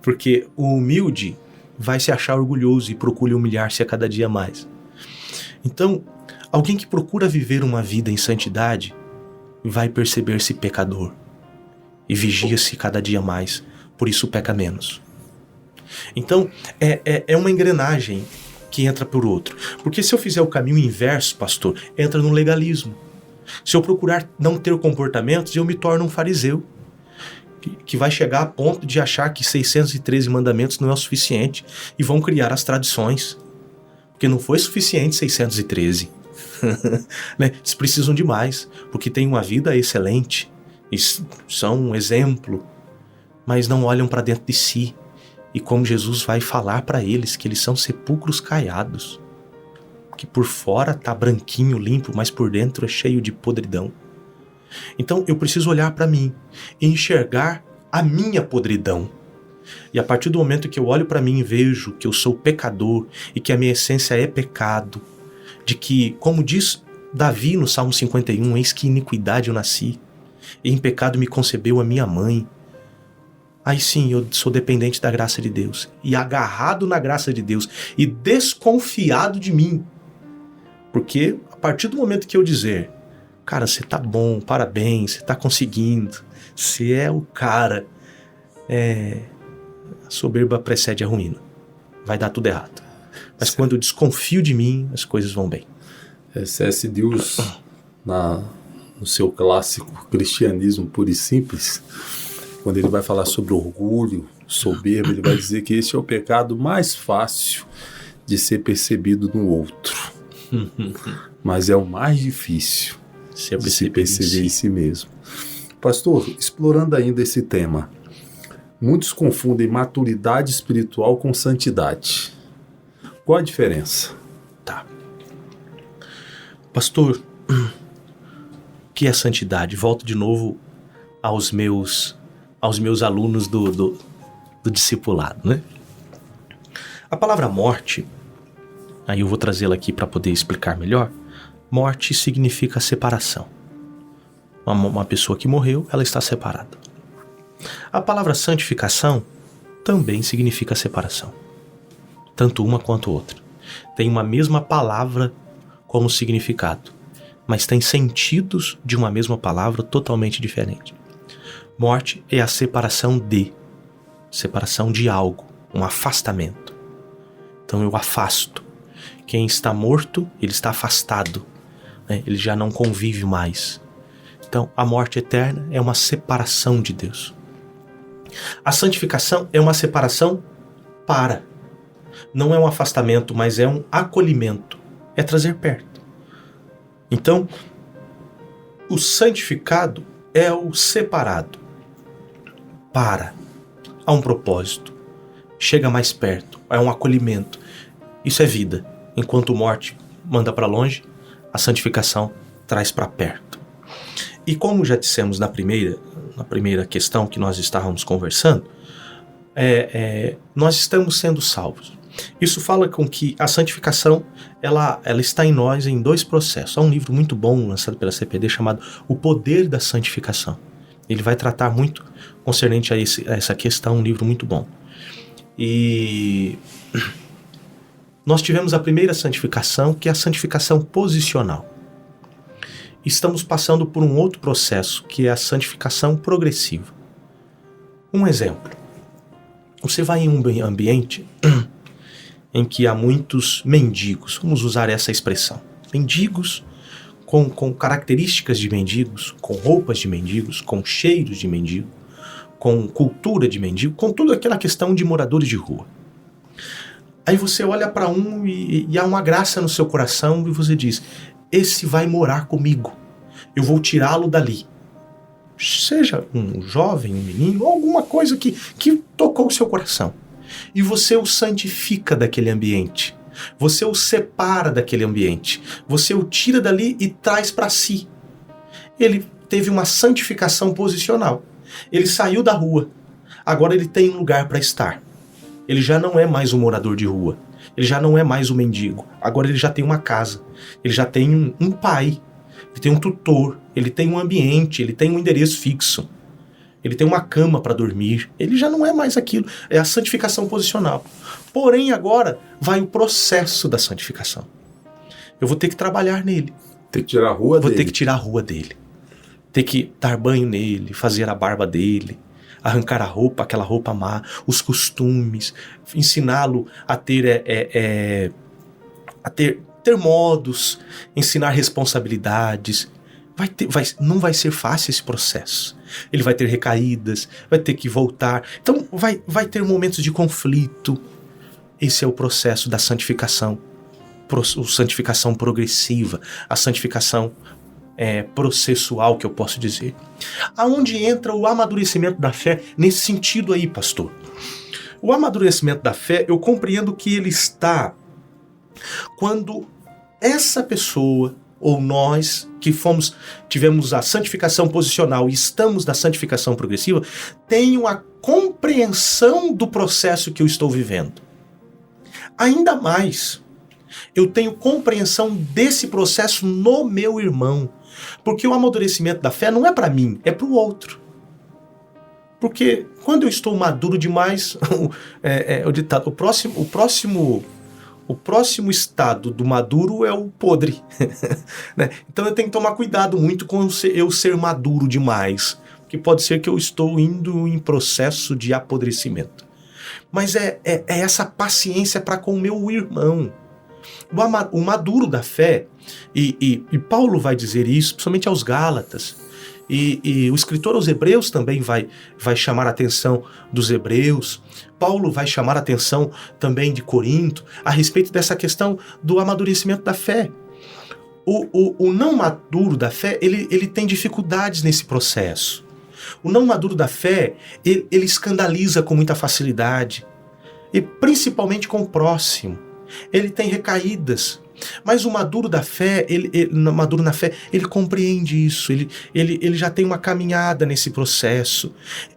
Porque o humilde vai se achar orgulhoso e procura humilhar-se a cada dia mais. Então, Alguém que procura viver uma vida em santidade vai perceber-se pecador e vigia-se cada dia mais, por isso peca menos. Então, é uma engrenagem que entra por outro. Porque se eu fizer o caminho inverso, pastor, entra no legalismo. Se eu procurar não ter comportamentos, eu me torno um fariseu, que vai chegar a ponto de achar que 613 mandamentos não é o suficiente e vão criar as tradições. Porque não foi suficiente 613. Né? Eles precisam de mais, porque têm uma vida excelente, e são um exemplo, mas não olham para dentro de si. E como Jesus vai falar para eles que eles são sepulcros caiados, que por fora tá branquinho, limpo, mas por dentro é cheio de podridão. Então eu preciso olhar para mim e enxergar a minha podridão. E a partir do momento que eu olho para mim e vejo que eu sou pecador e que a minha essência é pecado, de que, como diz Davi no Salmo 51, eis que iniquidade eu nasci, e em pecado me concebeu a minha mãe. Aí sim, eu sou dependente da graça de Deus, e agarrado na graça de Deus, e desconfiado de mim. Porque a partir do momento que eu dizer, cara, você tá bom, parabéns, você tá conseguindo, você é o cara, a soberba precede a ruína. Vai dar tudo errado. Mas quando eu desconfio de mim, as coisas vão bem. C.S. Lewis, no seu clássico Cristianismo Puro e Simples, quando ele vai falar sobre orgulho, soberba, ele vai dizer que esse é o pecado mais fácil de ser percebido no outro. Mas é o mais difícil de se perceber em si mesmo. Pastor, explorando ainda esse tema, muitos confundem maturidade espiritual com santidade. Qual a diferença? Tá. Pastor, o que é santidade? Volto de novo aos meus alunos do discipulado, né? A palavra morte, aí eu vou trazê-la aqui para poder explicar melhor. Morte significa separação. Uma pessoa que morreu, ela está separada. A palavra santificação também significa separação. Tanto uma quanto outra. Tem uma mesma palavra como significado, mas tem sentidos de uma mesma palavra totalmente diferentes. Morte é a separação de algo, um afastamento. Então eu afasto. Quem está morto, ele está afastado, né? Ele já não convive mais. Então a morte eterna é uma separação de Deus. A santificação é uma separação para. Não é um afastamento, mas é um acolhimento. É trazer perto. Então, o santificado é o separado. Para. Há um propósito. Chega mais perto. É um acolhimento. Isso é vida. Enquanto a morte manda para longe, a santificação traz para perto. E como já dissemos na primeira questão que nós estávamos conversando, nós estamos sendo salvos. Isso fala com que a santificação ela está em nós em dois processos. Há um livro muito bom lançado pela CPD chamado O Poder da Santificação. Ele vai tratar muito concernente a essa questão, um livro muito bom. E nós tivemos a primeira santificação, que é a santificação posicional. Estamos passando por um outro processo, que é a santificação progressiva. Um exemplo. Você vai em um ambiente em que há muitos mendigos, vamos usar essa expressão. Mendigos com características de mendigos, com roupas de mendigos, com cheiros de mendigo, com cultura de mendigo, com toda aquela questão de moradores de rua. Aí você olha para um e há uma graça no seu coração e você diz, esse vai morar comigo, eu vou tirá-lo dali. Seja um jovem, um menino, ou alguma coisa que tocou o seu coração. E você o santifica daquele ambiente. Você o separa daquele ambiente. Você o tira dali e traz para si. Ele teve uma santificação posicional. Ele saiu da rua. Agora ele tem um lugar para estar. Ele já não é mais um morador de rua. Ele já não é mais um mendigo. Agora ele já tem uma casa. Ele já tem um pai. Ele tem um tutor. Ele tem um ambiente. Ele tem um endereço fixo. Ele tem uma cama para dormir. Ele já não é mais aquilo. É a santificação posicional. Porém, agora vai o processo da santificação. Eu vou ter que trabalhar nele. Tem que tirar a rua dele. Vou ter que tirar a rua dele. Ter que dar banho nele, fazer a barba dele, arrancar a roupa, aquela roupa má, os costumes, ensiná-lo a ter modos, ensinar responsabilidades. Não vai ser fácil esse processo. Ele vai ter recaídas, vai ter que voltar. Então vai ter momentos de conflito. Esse é o processo da santificação. A santificação progressiva, a santificação processual, que eu posso dizer. Aonde entra o amadurecimento da fé nesse sentido aí, pastor? O amadurecimento da fé, eu compreendo que ele está quando essa pessoa, ou nós que tivemos a santificação posicional e estamos na santificação progressiva, tenham a compreensão do processo que eu estou vivendo. Ainda mais, eu tenho compreensão desse processo no meu irmão. Porque o amadurecimento da fé não é para mim, é para o outro. Porque quando eu estou maduro demais, o ditado, o próximo estado do maduro é o podre. Né? Então eu tenho que tomar cuidado muito com eu ser maduro demais. Porque pode ser que eu estou indo em processo de apodrecimento. Mas é essa paciência para com o meu irmão. O maduro da fé, e Paulo vai dizer isso, principalmente aos Gálatas, e o escritor aos Hebreus também vai chamar a atenção dos Hebreus, Paulo vai chamar a atenção também de Corinto, a respeito dessa questão do amadurecimento da fé. O não maduro da fé, ele tem dificuldades nesse processo. O não maduro da fé, ele escandaliza com muita facilidade, e principalmente com o próximo. Ele tem recaídas, mas o maduro da fé, maduro na fé, ele compreende isso, ele já tem uma caminhada nesse processo,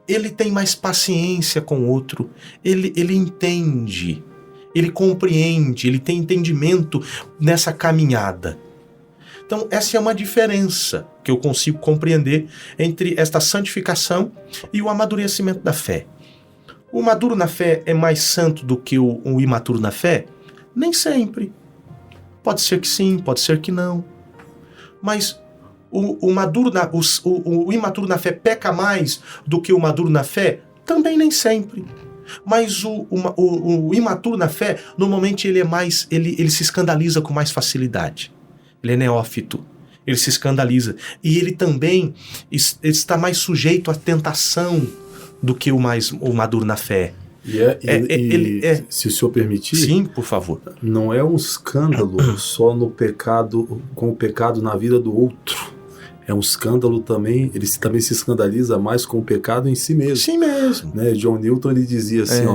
ele tem mais paciência com o outro, ele entende, ele compreende, ele tem entendimento nessa caminhada. Então essa é uma diferença que eu consigo compreender entre esta santificação e o amadurecimento da fé. O maduro na fé é mais santo do que o imaturo na fé? Nem sempre. Pode ser que sim, pode ser que não. Mas o imaturo na fé peca mais do que o maduro na fé? Também nem sempre. Mas o imaturo na fé, normalmente ele se escandaliza com mais facilidade. Ele é neófito, ele se escandaliza. E ele também está mais sujeito à tentação do que o maduro na fé. Se o senhor permitir... Sim, por favor. Não é um escândalo só no pecado, com o pecado na vida do outro. É um escândalo também, ele também se escandaliza mais com o pecado em si mesmo. Sim mesmo. Né? John Newton, ele dizia assim,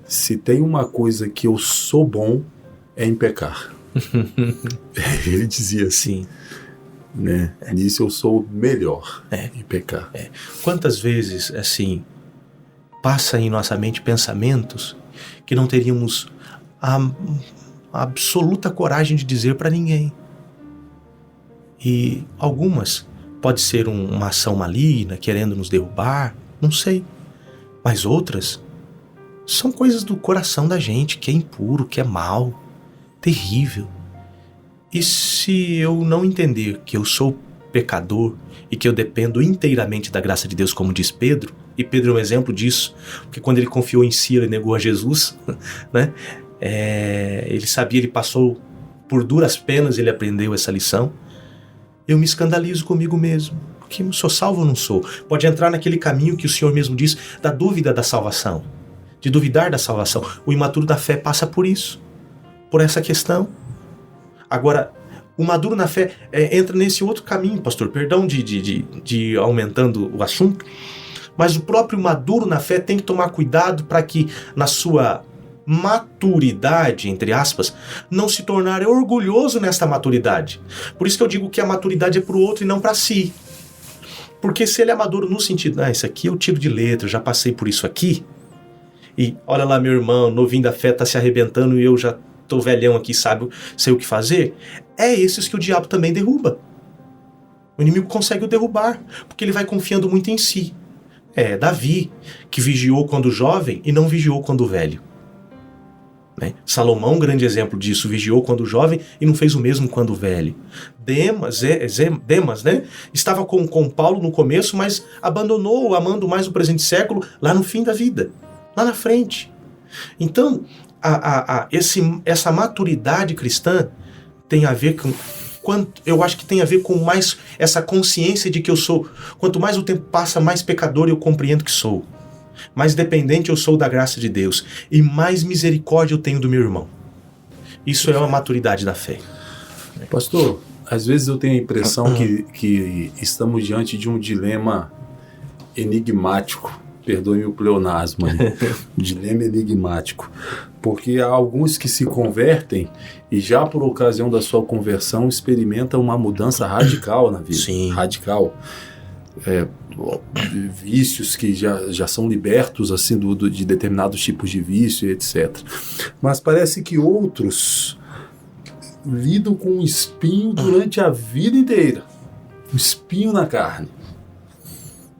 se tem uma coisa que eu sou bom, é em pecar. Ele dizia assim. Né? Nisso eu sou melhor em pecar. Quantas vezes, assim... passa em nossa mente pensamentos que não teríamos a absoluta coragem de dizer para ninguém. E algumas pode ser uma ação maligna, querendo nos derrubar, não sei. Mas outras são coisas do coração da gente, que é impuro, que é mau, terrível. E se eu não entender que eu sou pecador e que eu dependo inteiramente da graça de Deus, como diz Pedro, e Pedro é um exemplo disso, porque quando ele confiou em si, ele negou a Jesus, né? Ele sabia, ele passou por duras penas, ele aprendeu essa lição. Eu me escandalizo comigo mesmo, porque sou salvo ou não sou? Pode entrar naquele caminho que o Senhor mesmo diz, da dúvida da salvação, de duvidar da salvação. O imaturo da fé passa por isso, por essa questão. Agora, o maduro na fé entra nesse outro caminho, pastor, perdão de aumentando o assunto, mas o próprio maduro na fé tem que tomar cuidado para que, na sua maturidade, entre aspas, não se tornar orgulhoso nesta maturidade. Por isso que eu digo que a maturidade é para o outro e não para si. Porque se ele é maduro no sentido, isso aqui eu tiro de letra, já passei por isso aqui, e olha lá meu irmão, novinho da fé, está se arrebentando e eu já estou velhão aqui, sei o que fazer, é esses que o diabo também derruba. O inimigo consegue o derrubar, porque ele vai confiando muito em si. Davi, que vigiou quando jovem e não vigiou quando velho. né? Salomão, um grande exemplo disso, vigiou quando jovem e não fez o mesmo quando velho. Demas, né? Estava com Paulo no começo, mas abandonou, amando mais o presente século, lá no fim da vida, lá na frente. Então, essa maturidade cristã tem a ver com... eu acho que tem a ver com mais essa consciência de que eu sou... Quanto mais o tempo passa, mais pecador eu compreendo que sou. Mais dependente eu sou da graça de Deus. E mais misericórdia eu tenho do meu irmão. Isso é uma maturidade da fé. Pastor, às vezes eu tenho a impressão que estamos diante de um dilema enigmático. Perdoe-me o pleonasmo. Um dilema enigmático. Porque há alguns que se convertem e já por ocasião da sua conversão experimentam uma mudança radical na vida. Sim. Radical. Vícios que já são libertos assim, de determinados tipos de vício, etc. Mas parece que outros lidam com um espinho durante a vida inteira. Um espinho na carne.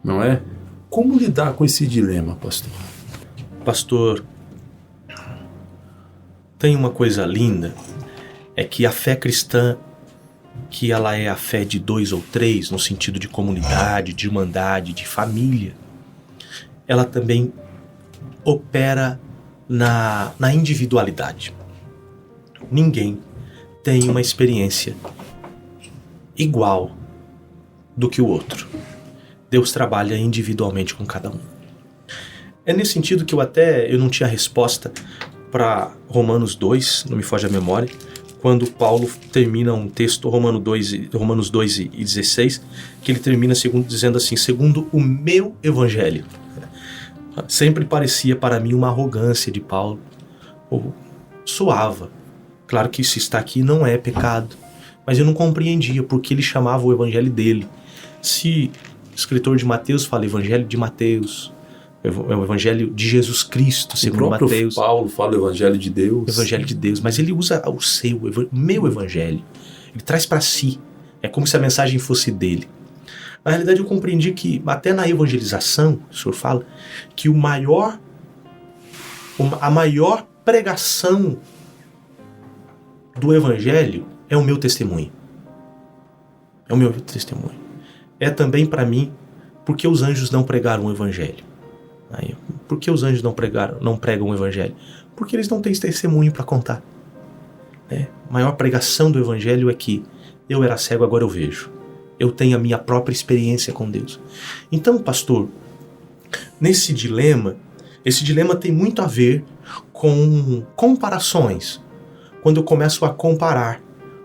Não é? Como lidar com esse dilema, pastor? Pastor, tem uma coisa linda, é que a fé cristã, que ela é a fé de 2 ou 3, no sentido de comunidade, de irmandade, de família, ela também opera na individualidade. Ninguém tem uma experiência igual do que o outro. Deus trabalha individualmente com cada um. É nesse sentido que eu não tinha resposta para Romanos 2, não me foge a memória, quando Paulo termina um texto, Romanos 2 e 16, que ele termina dizendo assim, segundo o meu evangelho. Sempre parecia para mim uma arrogância de Paulo, ou soava. Claro que isso está aqui não é pecado, mas eu não compreendia porque ele chamava o evangelho dele. Se o escritor de Mateus fala evangelho de Mateus, é o evangelho de Jesus Cristo, segundo Mateus. Paulo fala o evangelho de Deus. Evangelho de Deus, mas ele usa o meu evangelho. Ele traz para si. É como se a mensagem fosse dele. Na realidade, eu compreendi que, até na evangelização, o senhor fala, que a maior pregação do evangelho é o meu testemunho. É o meu testemunho. É também para mim, porque os anjos não pregaram o evangelho. Por que os anjos não pregam o evangelho? Porque eles não têm testemunho para contar. A maior pregação do evangelho é que eu era cego, agora eu vejo. Eu tenho a minha própria experiência com Deus. Então, pastor, esse dilema tem muito a ver com comparações. Quando eu começo a comparar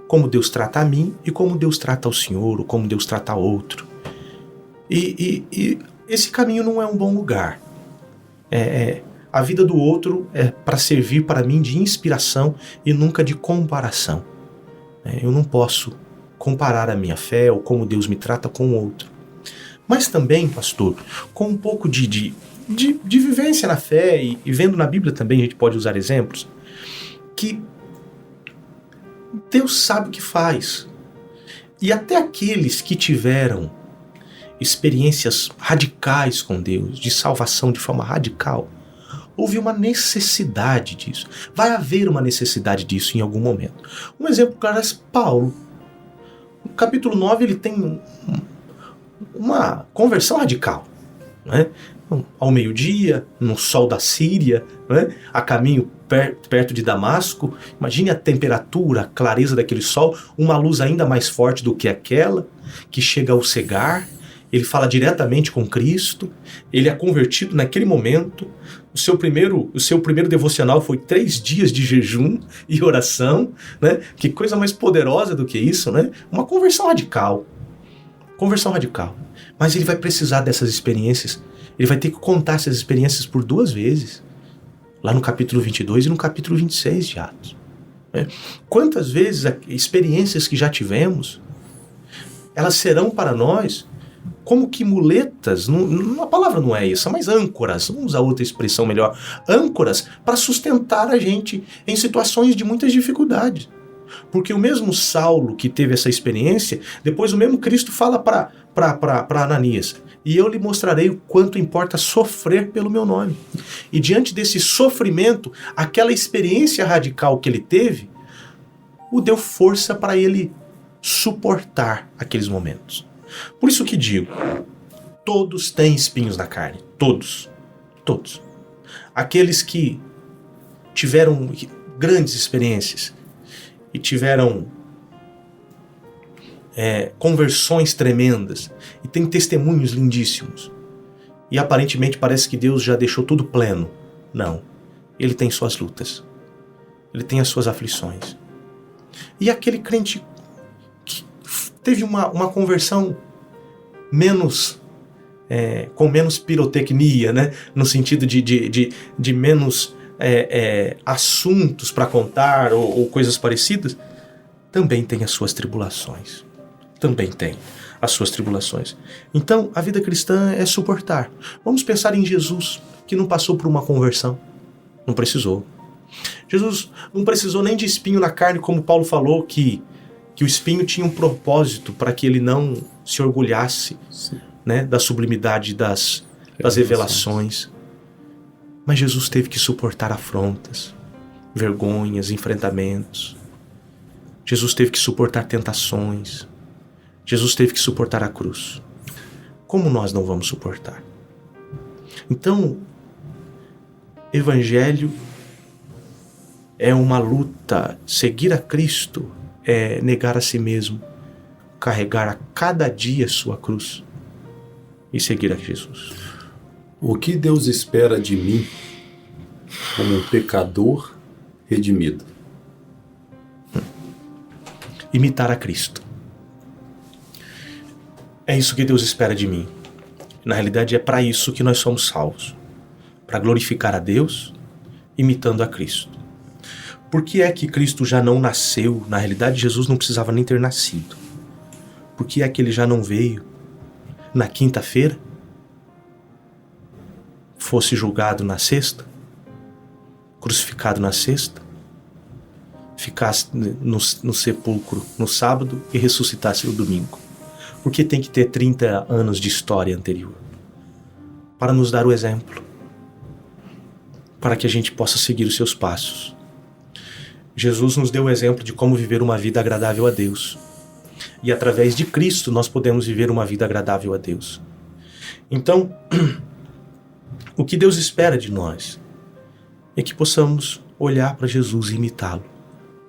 como Deus trata a mim e como Deus trata o senhor, ou como Deus trata outro. E esse caminho não é um bom lugar. A vida do outro é para servir para mim de inspiração e nunca de comparação. Eu não posso comparar a minha fé ou como Deus me trata com o outro. Mas também, pastor, com um pouco de vivência na fé e vendo na Bíblia também, a gente pode usar exemplos, que Deus sabe o que faz. E até aqueles que tiveram experiências radicais com Deus, de salvação de forma radical, houve uma necessidade disso. Vai haver uma necessidade disso em algum momento. Um exemplo claro é Paulo. No capítulo 9 ele tem uma conversão radical, né? Ao meio-dia, no sol da Síria, né? A caminho perto de Damasco. Imagine a temperatura, a clareza daquele sol, uma luz ainda mais forte do que aquela, que chega ao cegar. Ele fala diretamente com Cristo, ele é convertido naquele momento. O seu primeiro devocional foi 3 dias de jejum e oração, né? Que coisa mais poderosa do que isso, né? Uma conversão radical. Conversão radical. Mas ele vai precisar dessas experiências. Ele vai ter que contar essas experiências por 2 vezes. Lá no capítulo 22 e no capítulo 26 de Atos. Né? Quantas vezes experiências que já tivemos, elas serão para nós como que muletas, a palavra não é essa, mas âncoras, vamos usar outra expressão melhor, âncoras para sustentar a gente em situações de muitas dificuldades. Porque o mesmo Saulo que teve essa experiência, depois o mesmo Cristo fala para Ananias, e eu lhe mostrarei o quanto importa sofrer pelo meu nome. E diante desse sofrimento, aquela experiência radical que ele teve, o deu força para ele suportar aqueles momentos. Por isso que digo, todos têm espinhos na carne, todos. Aqueles que tiveram grandes experiências e tiveram conversões tremendas e tem testemunhos lindíssimos e aparentemente parece que Deus já deixou tudo pleno. Não, ele tem suas lutas, ele tem as suas aflições. E aquele crente que teve uma conversão menos com menos pirotecnia, né? No sentido de menos assuntos para contar ou coisas parecidas, também tem as suas tribulações. Então, a vida cristã é suportar. Vamos pensar em Jesus, que não passou por uma conversão. Não precisou. Jesus não precisou nem de espinho na carne, como Paulo falou, que o espinho tinha um propósito para que ele não se orgulhasse, né, da sublimidade das revelações. Mas Jesus teve que suportar afrontas, vergonhas, enfrentamentos. Jesus teve que suportar tentações. Jesus teve que suportar a cruz. Como nós não vamos suportar? Então, Evangelho é uma luta. Seguir a Cristo é negar a si mesmo, carregar a cada dia sua cruz e seguir a Jesus. O que Deus espera de mim como um pecador redimido? Imitar a Cristo. É isso que Deus espera de mim. Na realidade, é para isso que nós somos salvos. Para glorificar a Deus, imitando a Cristo. Por que é que Cristo já não nasceu? Na realidade, Jesus não precisava nem ter nascido. Por que é que ele já não veio na quinta-feira? Fosse julgado na sexta? Crucificado na sexta? Ficasse no sepulcro no sábado e ressuscitasse no domingo? Porque tem que ter 30 anos de história anterior para nos dar o exemplo, para que a gente possa seguir os seus passos. Jesus nos deu o exemplo de como viver uma vida agradável a Deus. E através de Cristo nós podemos viver uma vida agradável a Deus. Então, o que Deus espera de nós é que possamos olhar para Jesus e imitá-lo.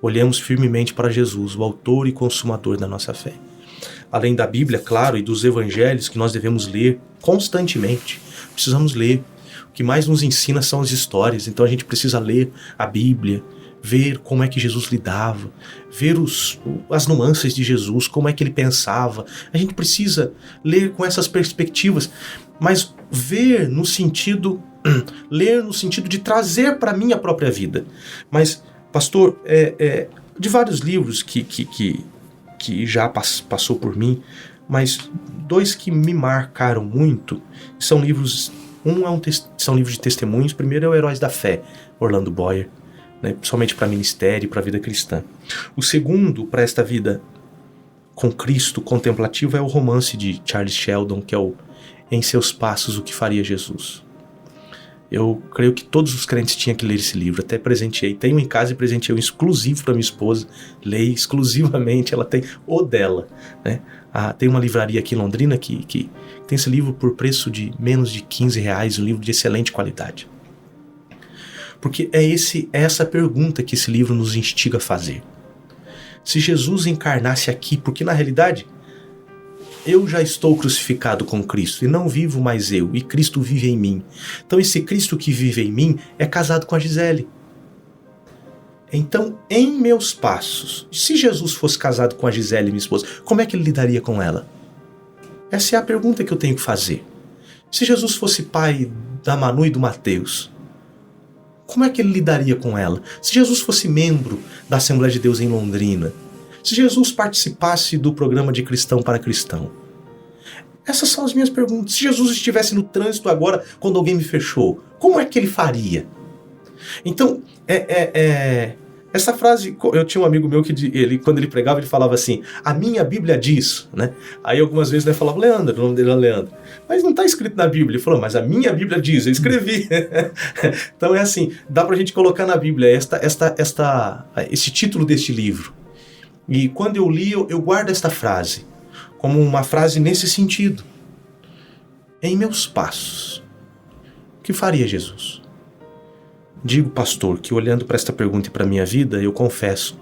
Olhemos firmemente para Jesus, o autor e consumador da nossa fé. Além da Bíblia, claro, e dos evangelhos que nós devemos ler constantemente. Precisamos ler. O que mais nos ensina são as histórias. Então a gente precisa ler a Bíblia, ver como é que Jesus lidava, ver as nuances de Jesus, como é que ele pensava. A gente precisa ler com essas perspectivas, mas ler no sentido de trazer para a minha própria vida. Mas, pastor, de vários livros que já passou por mim, mas dois que me marcaram muito são livros. São livros de testemunhos. Primeiro é o Heróis da Fé, Orlando Boyer, né, somente para ministério e para a vida cristã. O segundo, para esta vida com Cristo contemplativa, é o romance de Charles Sheldon, que é o Em Seus Passos, o que Faria Jesus. Eu creio que todos os crentes tinham que ler esse livro. Até presenteei, tenho em casa e presenteei um exclusivo para minha esposa. Leia exclusivamente, ela tem o dela, né? Tem uma livraria aqui em Londrina que tem esse livro por preço de menos de R$15, um livro de excelente qualidade. Porque é essa pergunta que esse livro nos instiga a fazer. Se Jesus encarnasse aqui, porque na realidade eu já estou crucificado com Cristo e não vivo mais eu, e Cristo vive em mim. Então esse Cristo que vive em mim é casado com a Gisele. Então, em meus passos, se Jesus fosse casado com a Gisele, minha esposa, como é que ele lidaria com ela? Essa é a pergunta que eu tenho que fazer. Se Jesus fosse pai da Manu e do Mateus, como é que ele lidaria com ela? Se Jesus fosse membro da Assembleia de Deus em Londrina, se Jesus participasse do programa de Cristão para Cristão, essas são as minhas perguntas. Se Jesus estivesse no trânsito agora, quando alguém me fechou, como é que ele faria? Então, é Essa frase, eu tinha um amigo meu que quando ele pregava, ele falava assim, a minha Bíblia diz, né? Aí algumas vezes ele falava, Leandro, o nome dele é Leandro. Mas não está escrito na Bíblia. Ele falou, mas a minha Bíblia diz, eu escrevi. Então é assim, dá pra gente colocar na Bíblia esse título deste livro. E quando eu li, eu guardo esta frase como uma frase nesse sentido. Em meus passos, o que faria Jesus? Digo, pastor, que olhando para esta pergunta e para a minha vida, eu confesso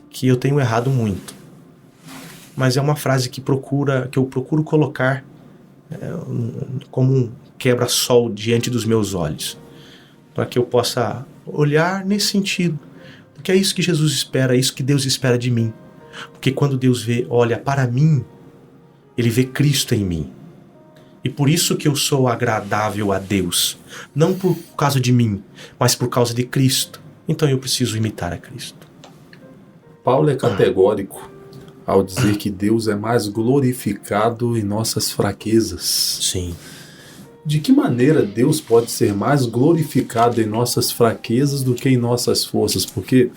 que eu tenho errado muito. Mas é uma frase que eu procuro colocar como um quebra-sol diante dos meus olhos, para que eu possa olhar nesse sentido. Porque é isso que Jesus espera, é isso que Deus espera de mim. Porque quando Deus olha para mim, Ele vê Cristo em mim. E por isso que eu sou agradável a Deus. Não por causa de mim, mas por causa de Cristo. Então eu preciso imitar a Cristo. Paulo é categórico ao dizer que Deus é mais glorificado em nossas fraquezas. Sim. De que maneira Deus pode ser mais glorificado em nossas fraquezas do que em nossas forças? Porque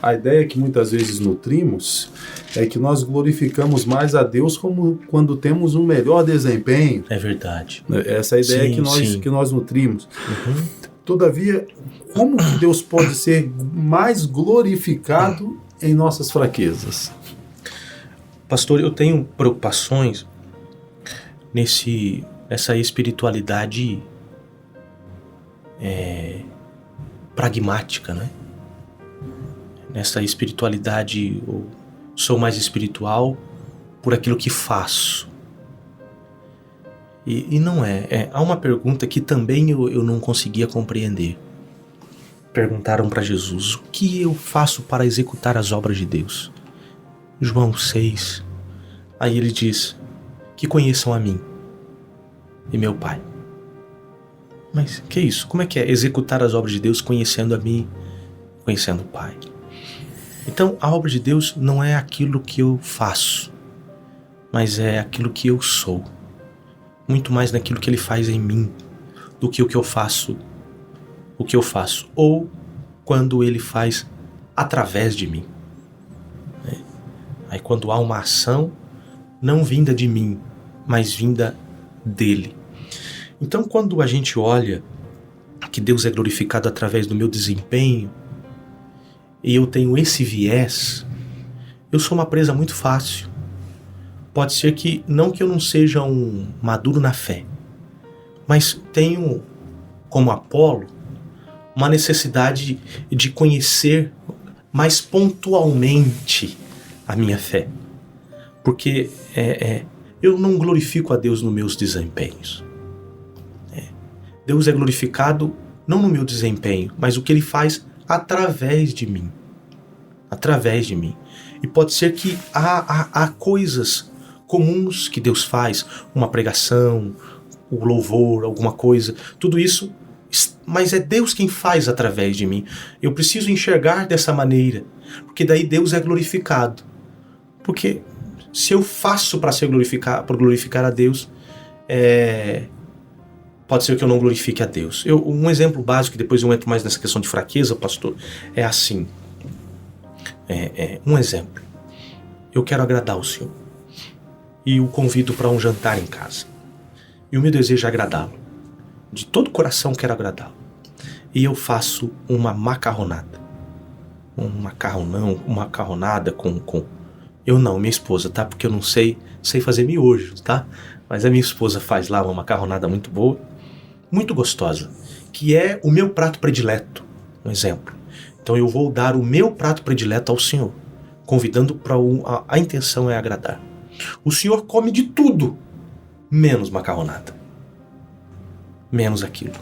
a ideia que muitas vezes nutrimos é que nós glorificamos mais a Deus como quando temos um melhor desempenho. É verdade. Essa é a ideia que nós nutrimos. Uhum. Todavia, como que Deus pode ser mais glorificado em nossas fraquezas? Pastor, eu tenho preocupações nessa espiritualidade pragmática, né? Nessa espiritualidade, eu sou mais espiritual por aquilo que faço. E não é. Há uma pergunta que também eu não conseguia compreender. Perguntaram para Jesus, o que eu faço para executar as obras de Deus? João 6. Aí ele diz, que conheçam a mim e meu Pai. Mas que é isso? Como é que é executar as obras de Deus conhecendo a mim, conhecendo o Pai? Então a obra de Deus não é aquilo que eu faço, mas é aquilo que eu sou. Muito mais naquilo que Ele faz em mim do que o que eu faço. Ou quando Ele faz através de mim. Aí quando há uma ação não vinda de mim, mas vinda dele. Então quando a gente olha que Deus é glorificado através do meu desempenho e eu tenho esse viés, eu sou uma presa muito fácil. Pode ser que eu não seja um maduro na fé, mas tenho, como Apolo, uma necessidade de conhecer mais pontualmente a minha fé. Porque eu não glorifico a Deus nos meus desempenhos. Deus é glorificado não no meu desempenho, mas o que Ele faz através de mim. Através de mim. E pode ser que há coisas comuns que Deus faz, uma pregação, o louvor, alguma coisa, tudo isso, mas é Deus quem faz através de mim. Eu preciso enxergar dessa maneira, porque daí Deus é glorificado. Porque se eu faço para glorificar a Deus, pode ser que eu não glorifique a Deus. Um exemplo básico, depois eu entro mais nessa questão de fraqueza, pastor, é assim. Um exemplo. Eu quero agradar o Senhor. E o convido para um jantar em casa. E o meu desejo é agradá-lo. De todo o coração quero agradá-lo. E eu faço uma macarronada. Uma macarronada com... Eu não, minha esposa, tá? Porque eu não sei fazer miojos, tá? Mas a minha esposa faz lá uma macarronada muito boa, muito gostosa, que é o meu prato predileto, um exemplo. Então eu vou dar o meu prato predileto ao Senhor, convidando para a intenção é agradar. O Senhor come de tudo, menos macarronada. Menos aquilo.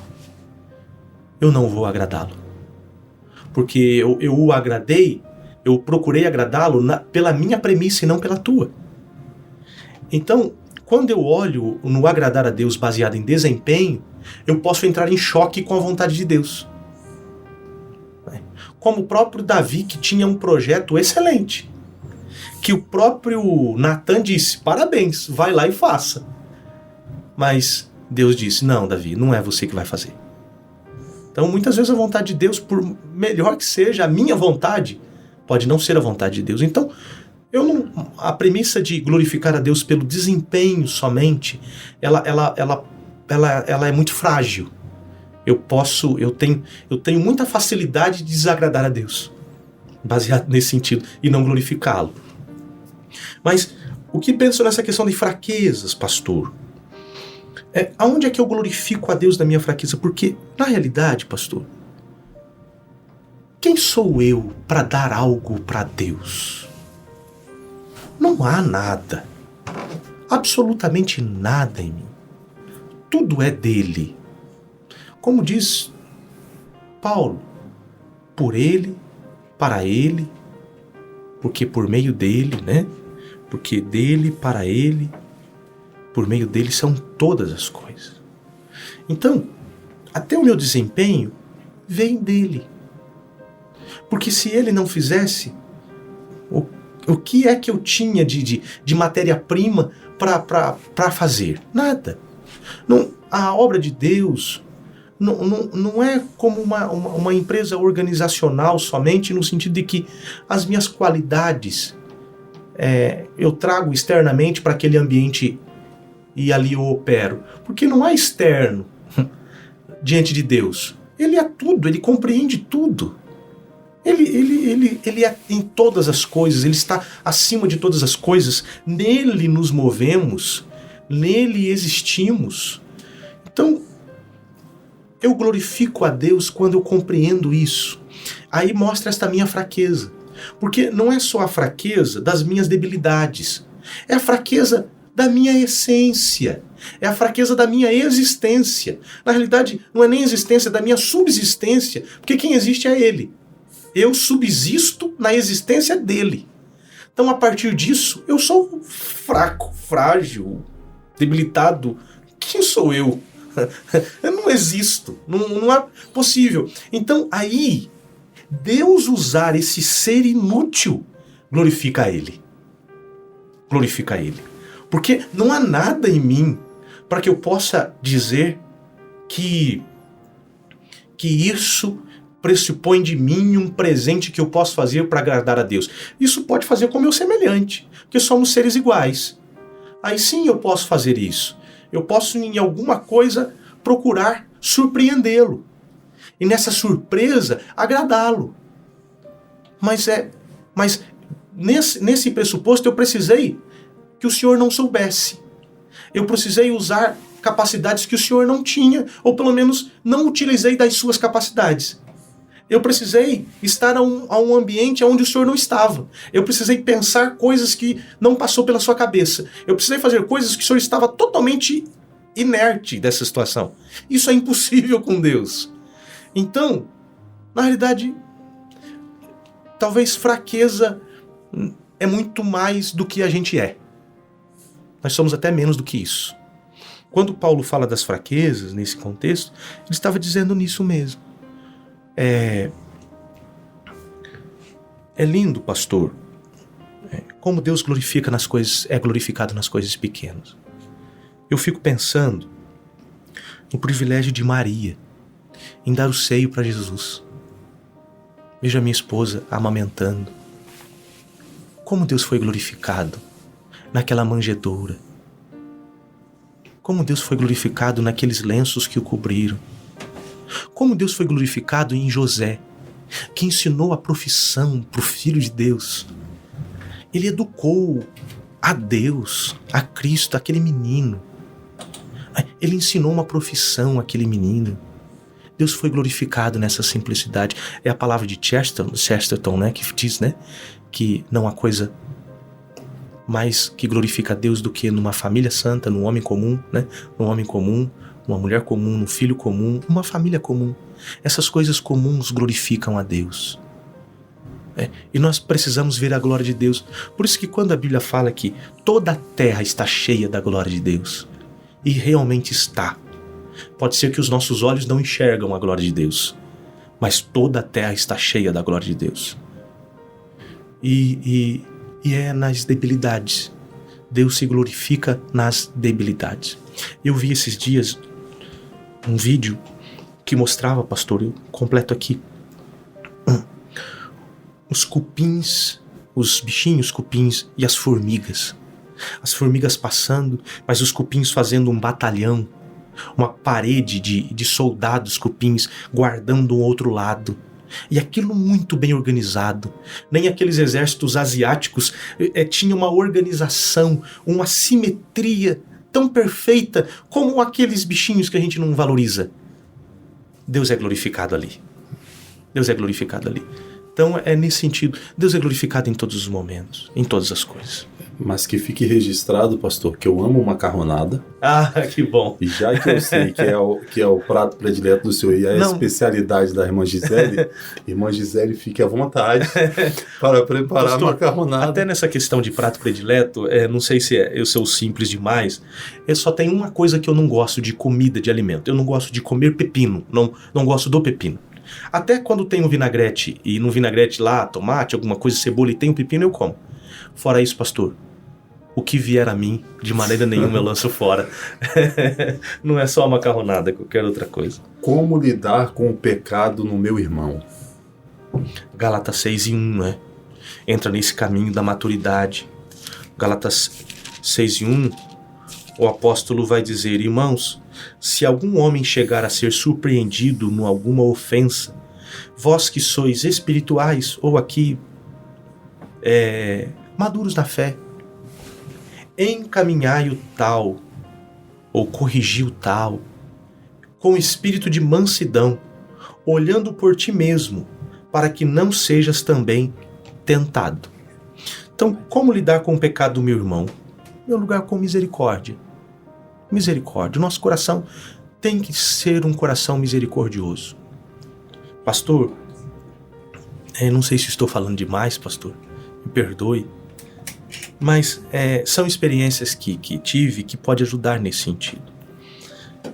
Eu não vou agradá-lo. Porque eu o agradei, eu procurei agradá-lo pela minha premissa e não pela tua. Então, quando eu olho no agradar a Deus baseado em desempenho, eu posso entrar em choque com a vontade de Deus. Como o próprio Davi, que tinha um projeto excelente, que o próprio Natan disse, parabéns, vai lá e faça. Mas Deus disse, não, Davi, não é você que vai fazer. Então, muitas vezes a vontade de Deus, por melhor que seja a minha vontade, pode não ser a vontade de Deus. Então, a premissa de glorificar a Deus pelo desempenho somente, ela é muito frágil. Eu tenho muita facilidade de desagradar a Deus, baseado nesse sentido, e não glorificá-lo. Mas o que penso nessa questão de fraquezas, pastor? Aonde é que eu glorifico a Deus da minha fraqueza? Porque, na realidade, pastor, quem sou eu para dar algo para Deus? Não há nada, absolutamente nada em mim. Tudo é dele. Como diz Paulo, por ele, para ele, porque por meio dele, né? Porque dele, para ele, por meio dele são todas as coisas. Então, até o meu desempenho vem dele. Porque se ele não fizesse, o que é que eu tinha de matéria-prima para fazer? Nada. A obra de Deus não é como uma empresa organizacional somente, no sentido de que as minhas qualidades eu trago externamente para aquele ambiente e ali eu opero. Porque não há externo diante de Deus. Ele é tudo, ele compreende tudo. Ele é em todas as coisas, ele está acima de todas as coisas. Nele nos movemos, nele existimos. Então, eu glorifico a Deus quando eu compreendo isso. Aí mostra esta minha fraqueza. Porque não é só a fraqueza das minhas debilidades, é a fraqueza da minha essência, é a fraqueza da minha existência. Na realidade, não é nem existência, é da minha subsistência, porque quem existe é Ele. Eu subsisto na existência dele. Então, a partir disso, eu sou fraco, frágil, debilitado. Quem sou eu? Eu não existo, não é possível. Então, aí, Deus usar esse ser inútil glorifica Ele. Glorifica Ele. Porque não há nada em mim para que eu possa dizer que isso pressupõe de mim um presente que eu posso fazer para agradar a Deus. Isso pode fazer com o meu semelhante, porque somos seres iguais. Aí sim eu posso fazer isso. Eu posso, em alguma coisa, procurar surpreendê-lo. E nessa surpresa, agradá-lo. Mas nesse pressuposto eu precisei que o Senhor não soubesse. Eu precisei usar capacidades que o Senhor não tinha, ou pelo menos não utilizei das suas capacidades. Eu precisei estar a um ambiente onde o Senhor não estava. Eu precisei pensar coisas que não passou pela sua cabeça. Eu precisei fazer coisas que o Senhor estava totalmente inerte dessa situação. Isso é impossível com Deus. Então, na realidade, talvez fraqueza é muito mais do que a gente é. Nós somos até menos do que isso. Quando Paulo fala das fraquezas, nesse contexto, ele estava dizendo nisso mesmo. É lindo, pastor, como Deus glorifica nas coisas, é glorificado nas coisas pequenas. Eu fico pensando no privilégio de Maria em dar o seio para Jesus. Veja a minha esposa amamentando. Como Deus foi glorificado naquela manjedoura. Como Deus foi glorificado naqueles lenços que o cobriram. Como Deus foi glorificado em José, que ensinou a profissão para o Filho de Deus. Ele educou a Deus, a Cristo, aquele menino. Ele ensinou uma profissão àquele menino. Deus foi glorificado nessa simplicidade. É a palavra de Chesterton, né, que diz, né, que não há coisa mais que glorifica a Deus do que numa família santa, num homem comum, né, num homem comum, uma mulher comum, um filho comum, uma família comum. Essas coisas comuns glorificam a Deus. E nós precisamos ver a glória de Deus. Por isso que quando a Bíblia fala que toda a terra está cheia da glória de Deus, e realmente está. Pode ser que os nossos olhos não enxergam a glória de Deus, mas toda a terra está cheia da glória de Deus. E é nas debilidades. Deus se glorifica nas debilidades. Eu vi esses dias um vídeo que mostrava, pastor, eu completo aqui, os cupins, os bichinhos cupins e as formigas. As formigas passando, mas os cupins fazendo um batalhão, uma parede de soldados cupins guardando um outro lado. E aquilo muito bem organizado. Nem aqueles exércitos asiáticos tinham uma organização, uma simetria tão perfeita como aqueles bichinhos que a gente não valoriza. Deus é glorificado ali. Deus é glorificado ali. Então é nesse sentido. Deus é glorificado em todos os momentos, em todas as coisas. Mas que fique registrado, pastor, que eu amo macarronada. Ah, que bom. E já que eu sei que é o prato predileto do senhor e é a especialidade da irmã Gisele, fique à vontade para preparar pastor, a macarronada. Até nessa questão de prato predileto, não sei se eu sou simples demais, só tem uma coisa que eu não gosto de comida, de alimento. Eu não gosto de comer pepino, não gosto do pepino. Até quando tem um vinagrete, e no vinagrete lá, tomate, alguma coisa, cebola e tem um pepino, eu como. Fora isso, pastor, o que vier a mim, de maneira nenhuma eu lanço fora. Não é só a macarronada, qualquer outra coisa. Como lidar com o pecado no meu irmão? Gálatas 6:1, né? Entra nesse caminho da maturidade. Gálatas 6:1, o apóstolo vai dizer: irmãos, se algum homem chegar a ser surpreendido em alguma ofensa, vós que sois espirituais, ou aqui maduros na fé, encaminhai o tal, ou corrigi o tal, com espírito de mansidão, olhando por ti mesmo, para que não sejas também tentado. Então, como lidar com o pecado do meu irmão? Meu lugar com misericórdia. Misericórdia. O nosso coração tem que ser um coração misericordioso. Pastor, não sei se estou falando demais, pastor, me perdoe, mas são experiências que tive que pode ajudar nesse sentido.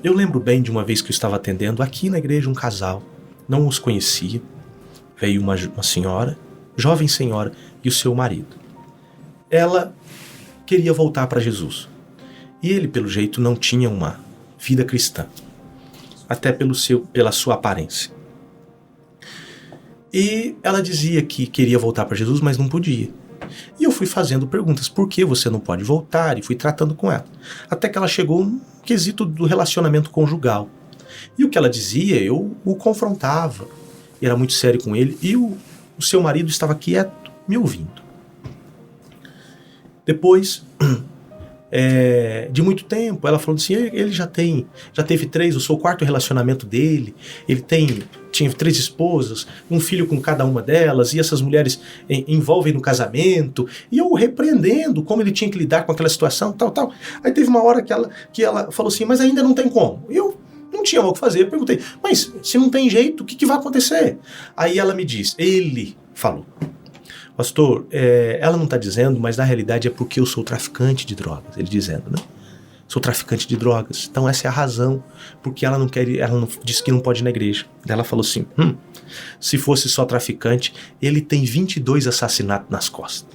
Eu lembro bem de uma vez que eu estava atendendo aqui na igreja um casal, não os conhecia, veio uma senhora, jovem senhora, e o seu marido. Ela queria voltar para Jesus, e ele, pelo jeito, não tinha uma vida cristã, até pela sua aparência. E ela dizia que queria voltar para Jesus, mas não podia. E eu fui fazendo perguntas, por que você não pode voltar? E fui tratando com ela. Até que ela chegou no quesito do relacionamento conjugal. E o que ela dizia, eu o confrontava. E era muito sério com ele. E o seu marido estava quieto, me ouvindo. Depois de muito tempo, ela falou assim, ele já teve 3, eu sou o 4º relacionamento dele, ele tinha 3 esposas, um filho com cada uma delas, e essas mulheres envolvem no casamento, e eu repreendendo como ele tinha que lidar com aquela situação, tal. Aí teve uma hora que ela falou assim, mas ainda não tem como. Eu não tinha o que fazer, eu perguntei, mas se não tem jeito, o que vai acontecer? Aí ela me disse, ele falou, pastor, ela não está dizendo, mas na realidade é porque eu sou traficante de drogas, ele dizendo, né? Sou traficante de drogas. Então essa é a razão porque ela não disse que não pode ir na igreja. Daí ela falou assim, se fosse só traficante, ele tem 22 assassinatos nas costas.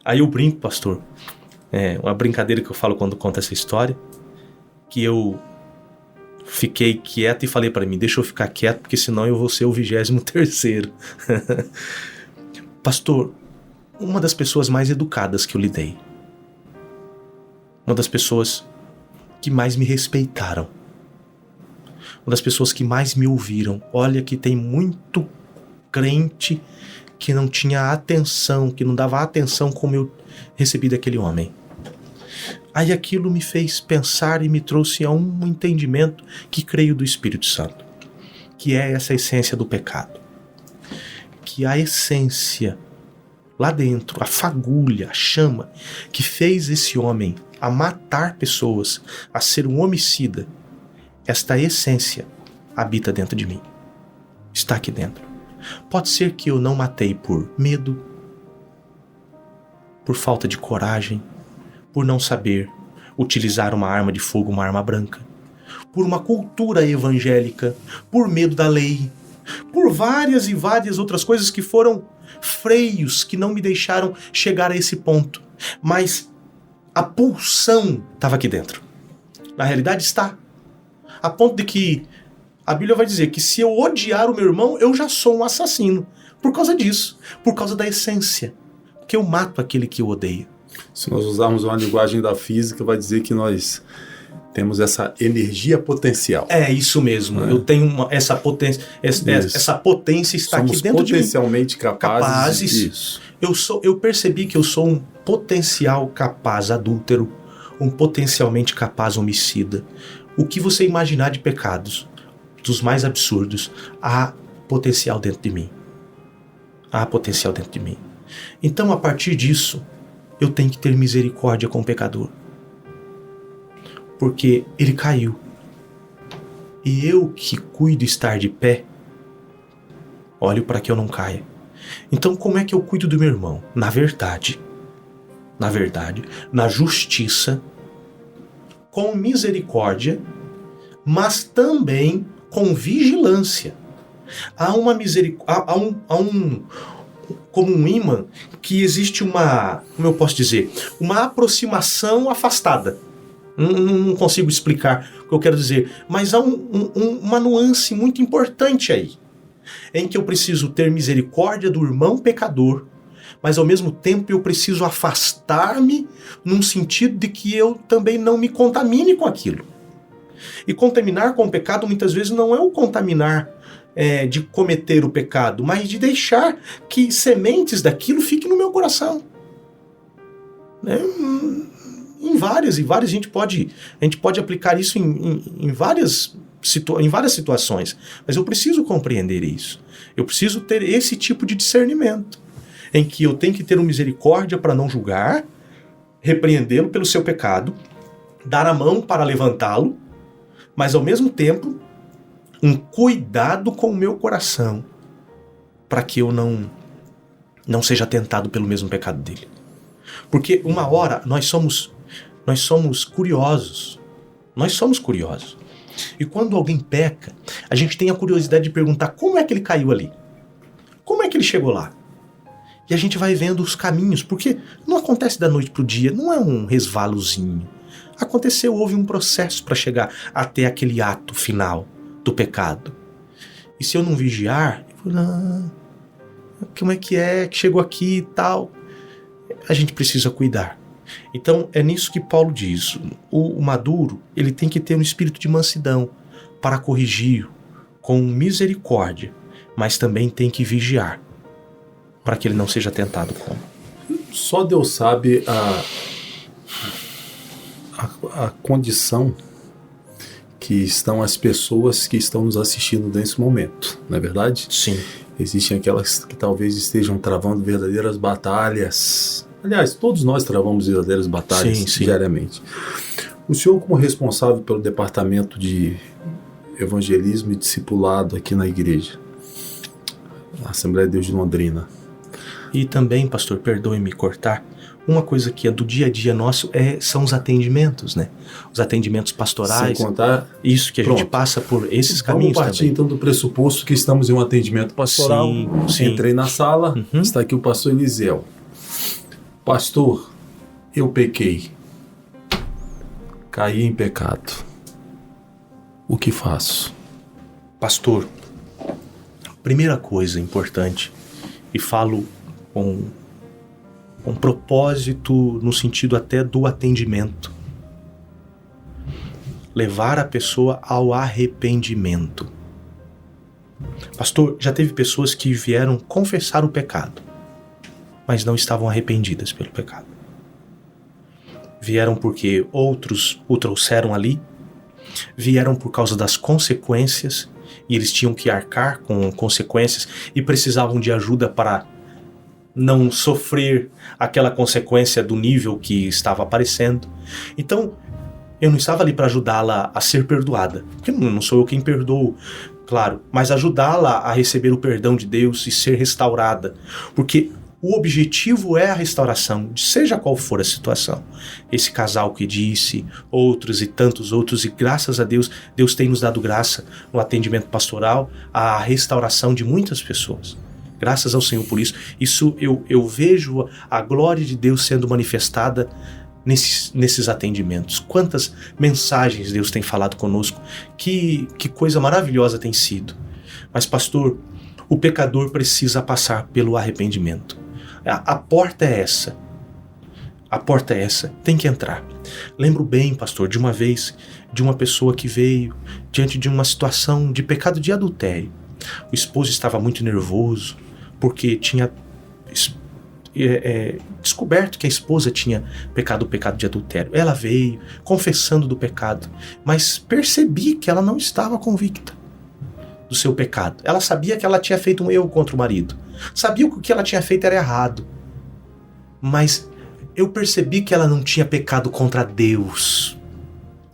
Aí eu brinco, pastor, uma brincadeira que eu falo quando conto essa história, que eu fiquei quieto e falei para mim, deixa eu ficar quieto, porque senão eu vou ser o 23º. Pastor, uma das pessoas mais educadas que eu lidei, uma das pessoas que mais me respeitaram, uma das pessoas que mais me ouviram. Olha que tem muito crente que não tinha atenção, que não dava atenção como eu recebi daquele homem. Aí aquilo me fez pensar e me trouxe a um entendimento que creio do Espírito Santo, que é essa essência do pecado. Que a essência lá dentro, a fagulha, a chama que fez esse homem a matar pessoas, a ser um homicida, esta essência habita dentro de mim, está aqui dentro. Pode ser que eu não matei por medo, por falta de coragem, por não saber utilizar uma arma de fogo, uma arma branca, por uma cultura evangélica, por medo da lei, por várias e várias outras coisas que foram freios que não me deixaram chegar a esse ponto. Mas a pulsão estava aqui dentro. Na realidade está. A ponto de que A Bíblia vai dizer que se eu odiar o meu irmão, eu já sou um assassino. Por causa disso, por causa da essência. Porque eu mato aquele que eu odeio. Se nós usarmos uma linguagem da física, vai dizer que nós temos essa energia potencial. É isso mesmo. Eu tenho essa potência. Essa potência está Somos aqui dentro de mim. potencialmente capazes. Isso. Eu percebi que eu sou um potencial capaz adúltero, um potencialmente capaz homicida. O que você imaginar de pecados, dos mais absurdos, há potencial dentro de mim. Há potencial dentro de mim. Então, a partir disso, eu tenho que ter misericórdia com o pecador. Porque ele caiu. E eu que cuido estar de pé, olho para que eu não caia. Então, como é que eu cuido do meu irmão? Na verdade, na justiça, com misericórdia, mas também com vigilância. Há uma misericórdia, como um imã, que existe uma, como eu posso dizer, uma aproximação afastada. Não consigo explicar o que eu quero dizer, mas há uma nuance muito importante aí, em que eu preciso ter misericórdia do irmão pecador, mas ao mesmo tempo eu preciso afastar-me num sentido de que eu também não me contamine com aquilo. E contaminar com o pecado muitas vezes não é o contaminar de cometer o pecado, mas de deixar que sementes daquilo fiquem no meu coração. Né? Em várias a gente pode aplicar isso em várias situações, mas eu preciso compreender isso. Eu preciso ter esse tipo de discernimento, em que eu tenho que ter uma misericórdia para não julgar, repreendê-lo pelo seu pecado, dar a mão para levantá-lo, mas ao mesmo tempo um cuidado com o meu coração, para que eu não seja tentado pelo mesmo pecado dele. Porque uma hora nós somos curiosos. Nós somos curiosos. E quando alguém peca, a gente tem a curiosidade de perguntar como é que ele caiu ali? Como é que ele chegou lá? E a gente vai vendo os caminhos, porque não acontece da noite para o dia, não é um resvalozinho. Houve um processo para chegar até aquele ato final do pecado. E se eu não vigiar, eu vou, como é que chegou aqui e tal? A gente precisa cuidar. Então é nisso que Paulo diz, o maduro, ele tem que ter um espírito de mansidão para corrigir com misericórdia, mas também tem que vigiar para que ele não seja tentado como. Só Deus sabe a condição que estão as pessoas que estão nos assistindo nesse momento, não é verdade? Sim. Existem aquelas que talvez estejam travando verdadeiras batalhas. Aliás, todos nós travamos verdadeiras batalhas diariamente. O senhor, como responsável pelo departamento de evangelismo e discipulado aqui na igreja, na Assembleia de Deus de Londrina. E também, pastor, perdoe-me cortar, uma coisa que é do dia a dia nosso são os atendimentos, né? Os atendimentos pastorais. Sem contar... Isso, que a gente passa por esses caminhos também. Vamos partir então do pressuposto que estamos em um atendimento pastoral. Sim. Entrei na sala, está aqui o pastor Eliseu. Pastor, eu pequei. Caí em pecado. O que faço? Pastor, primeira coisa importante, e falo com propósito no sentido até do atendimento, levar a pessoa ao arrependimento. Pastor, já teve pessoas que vieram confessar o pecado, mas não estavam arrependidas pelo pecado. Vieram porque outros o trouxeram ali, vieram por causa das consequências, e eles tinham que arcar com consequências e precisavam de ajuda para não sofrer aquela consequência do nível que estava aparecendo. Então, eu não estava ali para ajudá-la a ser perdoada, porque não sou eu quem perdoo, claro, mas ajudá-la a receber o perdão de Deus e ser restaurada, porque o objetivo é a restauração, seja qual for a situação. Esse casal que disse, outros e tantos outros, e graças a Deus, Deus tem nos dado graça no atendimento pastoral, a restauração de muitas pessoas. Graças ao Senhor por isso. Isso eu vejo a glória de Deus sendo manifestada nesses atendimentos. Quantas mensagens Deus tem falado conosco, que coisa maravilhosa tem sido. Mas, pastor, o pecador precisa passar pelo arrependimento. A porta é essa. A porta é essa, tem que entrar. Lembro bem, pastor, de uma vez, de uma pessoa que veio diante de uma situação de pecado de adultério. O esposo estava muito nervoso, porque tinha descoberto que a esposa tinha pecado o pecado de adultério. Ela veio confessando do pecado, mas percebi que ela não estava convicta do seu pecado. Ela sabia que ela tinha feito um erro contra o marido. Sabia que o que ela tinha feito era errado. Mas eu percebi que ela não tinha pecado contra Deus.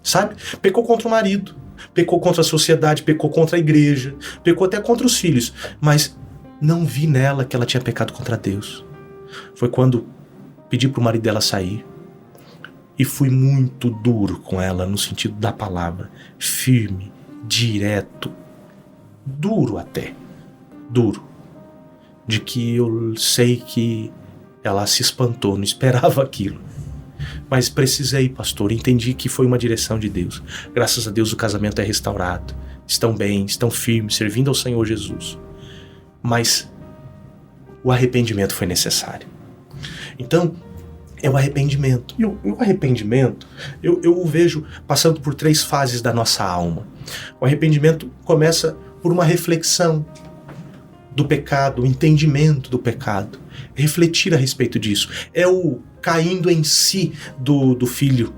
Sabe? Pecou contra o marido, pecou contra a sociedade, pecou contra a igreja, pecou até contra os filhos. Mas não vi nela que ela tinha pecado contra Deus. Foi quando pedi para o marido dela sair. E fui muito duro com ela, no sentido da palavra. Firme, direto. Duro até. Duro. De que eu sei que ela se espantou, não esperava aquilo. Mas precisei, pastor, entendi que foi uma direção de Deus. Graças a Deus o casamento é restaurado. Estão bem, estão firmes, servindo ao Senhor Jesus. Mas o arrependimento foi necessário. Então, é o arrependimento. E o arrependimento, eu o vejo passando por 3 fases da nossa alma. O arrependimento começa por uma reflexão do pecado, o entendimento do pecado, refletir a respeito disso. É o caindo em si do filho.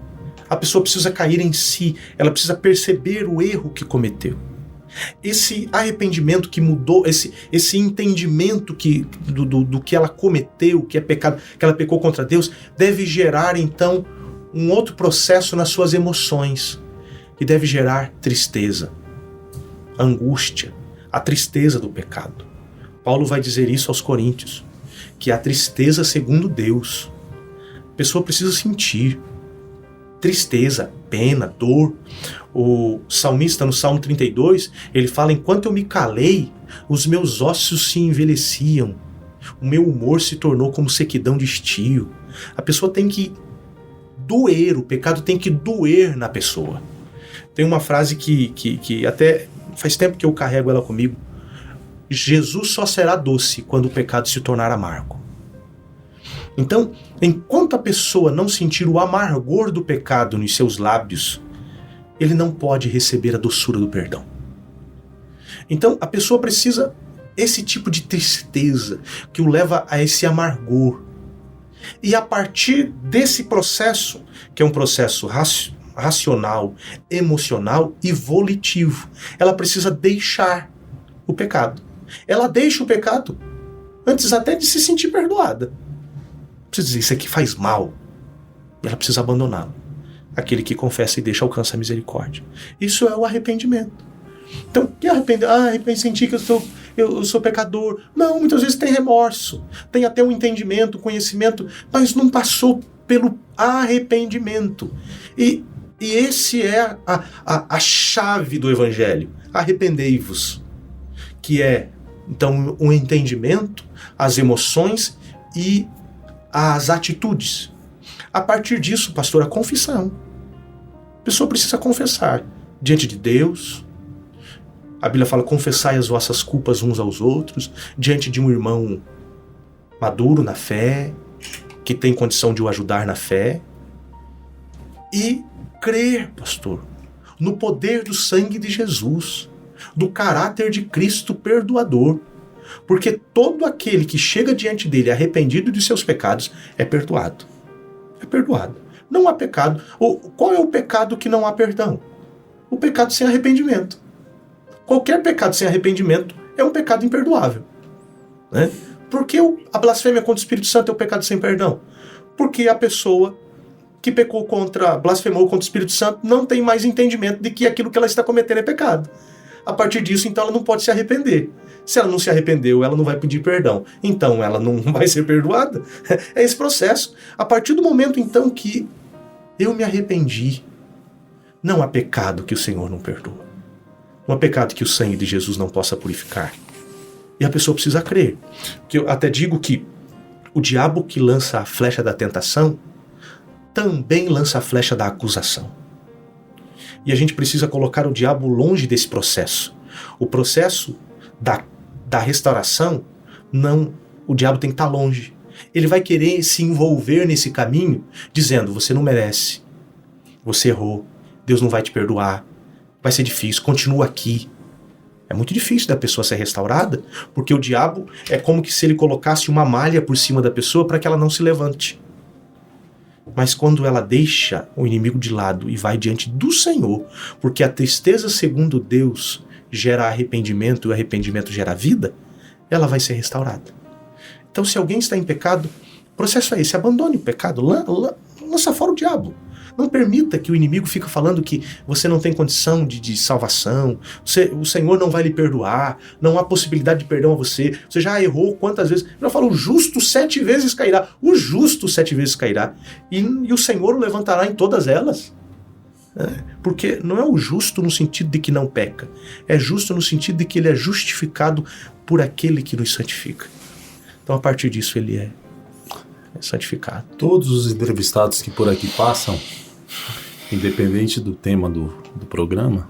A pessoa precisa cair em si, ela precisa perceber o erro que cometeu. Esse arrependimento que mudou, esse entendimento do que ela cometeu, que é pecado, que ela pecou contra Deus, deve gerar então um outro processo nas suas emoções, que deve gerar tristeza, angústia, a tristeza do pecado. Paulo vai dizer isso aos Coríntios, que a tristeza segundo Deus. A pessoa precisa sentir tristeza, pena, dor. O salmista no Salmo 32, ele fala: enquanto eu me calei, os meus ossos se envelheciam, o meu humor se tornou como sequidão de estio. A pessoa tem que doer, o pecado tem que doer na pessoa. Tem uma frase que até faz tempo que eu carrego ela comigo: Jesus só será doce quando o pecado se tornar amargo. Então, enquanto a pessoa não sentir o amargor do pecado nos seus lábios, ele não pode receber a doçura do perdão. Então, a pessoa precisa esse tipo de tristeza que o leva a esse amargor. E a partir desse processo, que é um processo racional, emocional e volitivo, ela precisa deixar o pecado. Ela deixa o pecado antes até de se sentir perdoada. Precisa dizer: isso aqui faz mal. E ela precisa abandoná-lo. Aquele que confessa e deixa alcança a misericórdia. Isso é o arrependimento. Então, que senti que eu sou pecador. Não, muitas vezes tem remorso, tem até um entendimento, conhecimento, mas não passou pelo arrependimento. E esse é a chave do Evangelho. Arrependei-vos. Que é, então, o entendimento, as emoções e as atitudes. A partir disso, pastor, a confissão. A pessoa precisa confessar diante de Deus. A Bíblia fala: confessai as vossas culpas uns aos outros, diante de um irmão maduro na fé, que tem condição de o ajudar na fé. E crer, pastor, no poder do sangue de Jesus, do caráter de Cristo perdoador. Porque todo aquele que chega diante dele arrependido de seus pecados é perdoado. É perdoado. Não há pecado. Qual é o pecado que não há perdão? O pecado sem arrependimento. Qualquer pecado sem arrependimento é um pecado imperdoável. Né? Por que a blasfêmia contra o Espírito Santo é um pecado sem perdão? Porque a pessoa que blasfemou contra o Espírito Santo não tem mais entendimento de que aquilo que ela está cometendo é pecado. A partir disso, então, ela não pode se arrepender. Se ela não se arrependeu, ela não vai pedir perdão. Então, ela não vai ser perdoada. É esse processo. A partir do momento, então, que eu me arrependi, não há pecado que o Senhor não perdoa. Não há pecado que o sangue de Jesus não possa purificar. E a pessoa precisa crer. Porque eu até digo que o diabo que lança a flecha da tentação também lança a flecha da acusação. E a gente precisa colocar o diabo longe desse processo. O processo da restauração, não, o diabo tem que estar longe. Ele vai querer se envolver nesse caminho, dizendo, você não merece, você errou, Deus não vai te perdoar, vai ser difícil, continua aqui. É muito difícil da pessoa ser restaurada, porque o diabo é como que se ele colocasse uma malha por cima da pessoa para que ela não se levante. Mas quando ela deixa o inimigo de lado e vai diante do Senhor, porque a tristeza segundo Deus gera arrependimento e o arrependimento gera vida, ela vai ser restaurada. Então, se alguém está em pecado, o processo é esse: abandone o pecado, lança fora o diabo. Não permita que o inimigo fique falando que você não tem condição de salvação, o Senhor não vai lhe perdoar, não há possibilidade de perdão a você já errou quantas vezes. Eu falo, o justo 7 vezes cairá, o justo 7 vezes cairá, e o Senhor o levantará em todas elas. Porque não é o justo no sentido de que não peca, é justo no sentido de que ele é justificado por aquele que nos santifica. Então, a partir disso, ele é santificado. Todos os entrevistados que por aqui passam, independente do tema do programa,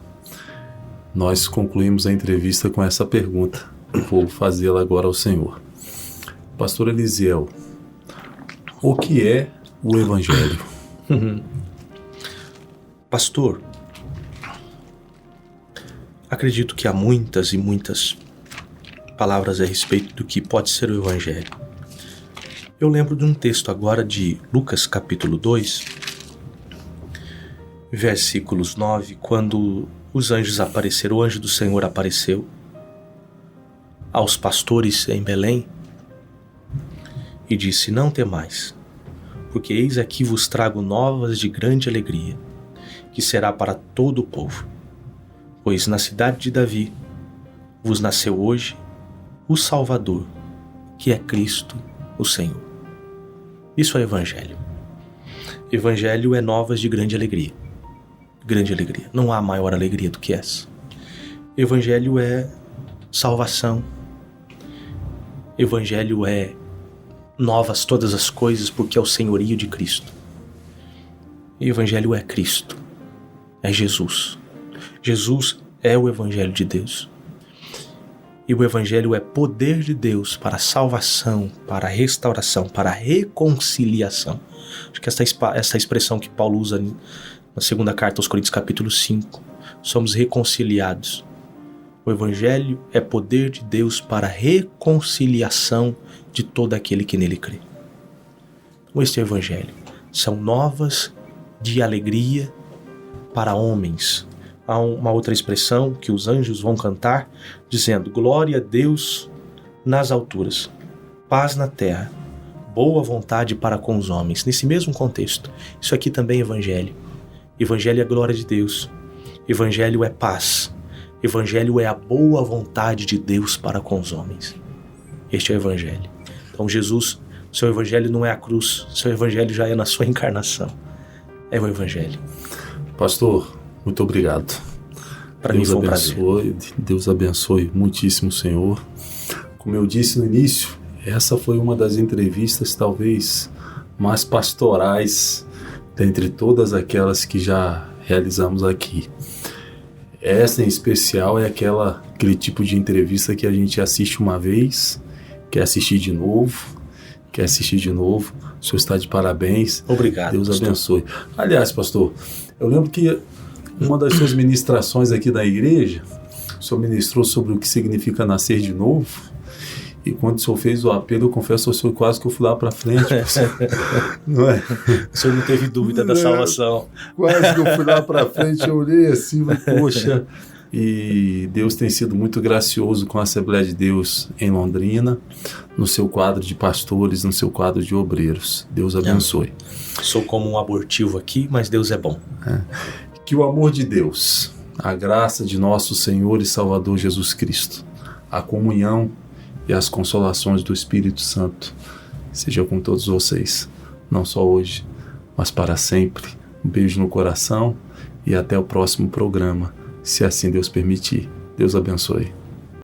nós concluímos a entrevista com essa pergunta. Vou fazê-la agora ao Senhor. Pastor Elisiel, o que é o Evangelho? Pastor, acredito que há muitas e muitas palavras a respeito do que pode ser o Evangelho. Eu lembro de um texto agora de Lucas capítulo 2, versículos 9, quando os anjos apareceram, o anjo do Senhor apareceu aos pastores em Belém e disse: não temais, porque eis aqui vos trago novas de grande alegria, que será para todo o povo. Pois na cidade de Davi vos nasceu hoje o Salvador, que é Cristo, o Senhor. Isso é Evangelho. Evangelho é novas de grande alegria. Grande alegria. Não há maior alegria do que essa. Evangelho é salvação. Evangelho é novas todas as coisas, porque é o senhorio de Cristo. Evangelho é Cristo. É Jesus. Jesus é o Evangelho de Deus. E o Evangelho é poder de Deus para a salvação, para a restauração, para a reconciliação. Acho que essa expressão que Paulo usa na segunda carta aos Coríntios capítulo 5. Somos reconciliados. O Evangelho é poder de Deus para a reconciliação de todo aquele que nele crê. Este é o Evangelho. São novas de alegria para homens. Há uma outra expressão que os anjos vão cantar, dizendo: glória a Deus nas alturas, paz na terra, boa vontade para com os homens. Nesse mesmo contexto, isso aqui também é Evangelho. Evangelho é a glória de Deus. Evangelho é paz. Evangelho é a boa vontade de Deus para com os homens. Este é o Evangelho. Então Jesus, seu Evangelho não é a cruz, seu Evangelho já é na sua encarnação. É o Evangelho. Pastor, muito obrigado. Para mim foi um prazer. Deus abençoe muitíssimo o Senhor. Como eu disse no início, essa foi uma das entrevistas talvez mais pastorais dentre todas aquelas que já realizamos aqui. Essa em especial é aquele tipo de entrevista que a gente assiste uma vez, quer assistir de novo. O senhor está de parabéns. Obrigado. Deus pastor. abençoe. Aliás, pastor, eu lembro que uma das suas ministrações aqui da igreja, o senhor ministrou sobre o que significa nascer de novo. E quando o senhor fez o apelo, eu confesso ao senhor quase que eu fui lá para frente. Não é? O senhor não teve dúvida da salvação. Quase que eu fui lá para frente, eu olhei assim, poxa. E Deus tem sido muito gracioso com a Assembleia de Deus em Londrina, no seu quadro de pastores, no seu quadro de obreiros. Deus abençoe. Sou como um abortivo aqui, mas Deus é bom. Que o amor de Deus, a graça de nosso Senhor e Salvador Jesus Cristo, a comunhão e as consolações do Espírito Santo seja com todos vocês, não só hoje, mas para sempre. Um beijo no coração e até o próximo programa, se assim Deus permitir. Deus abençoe.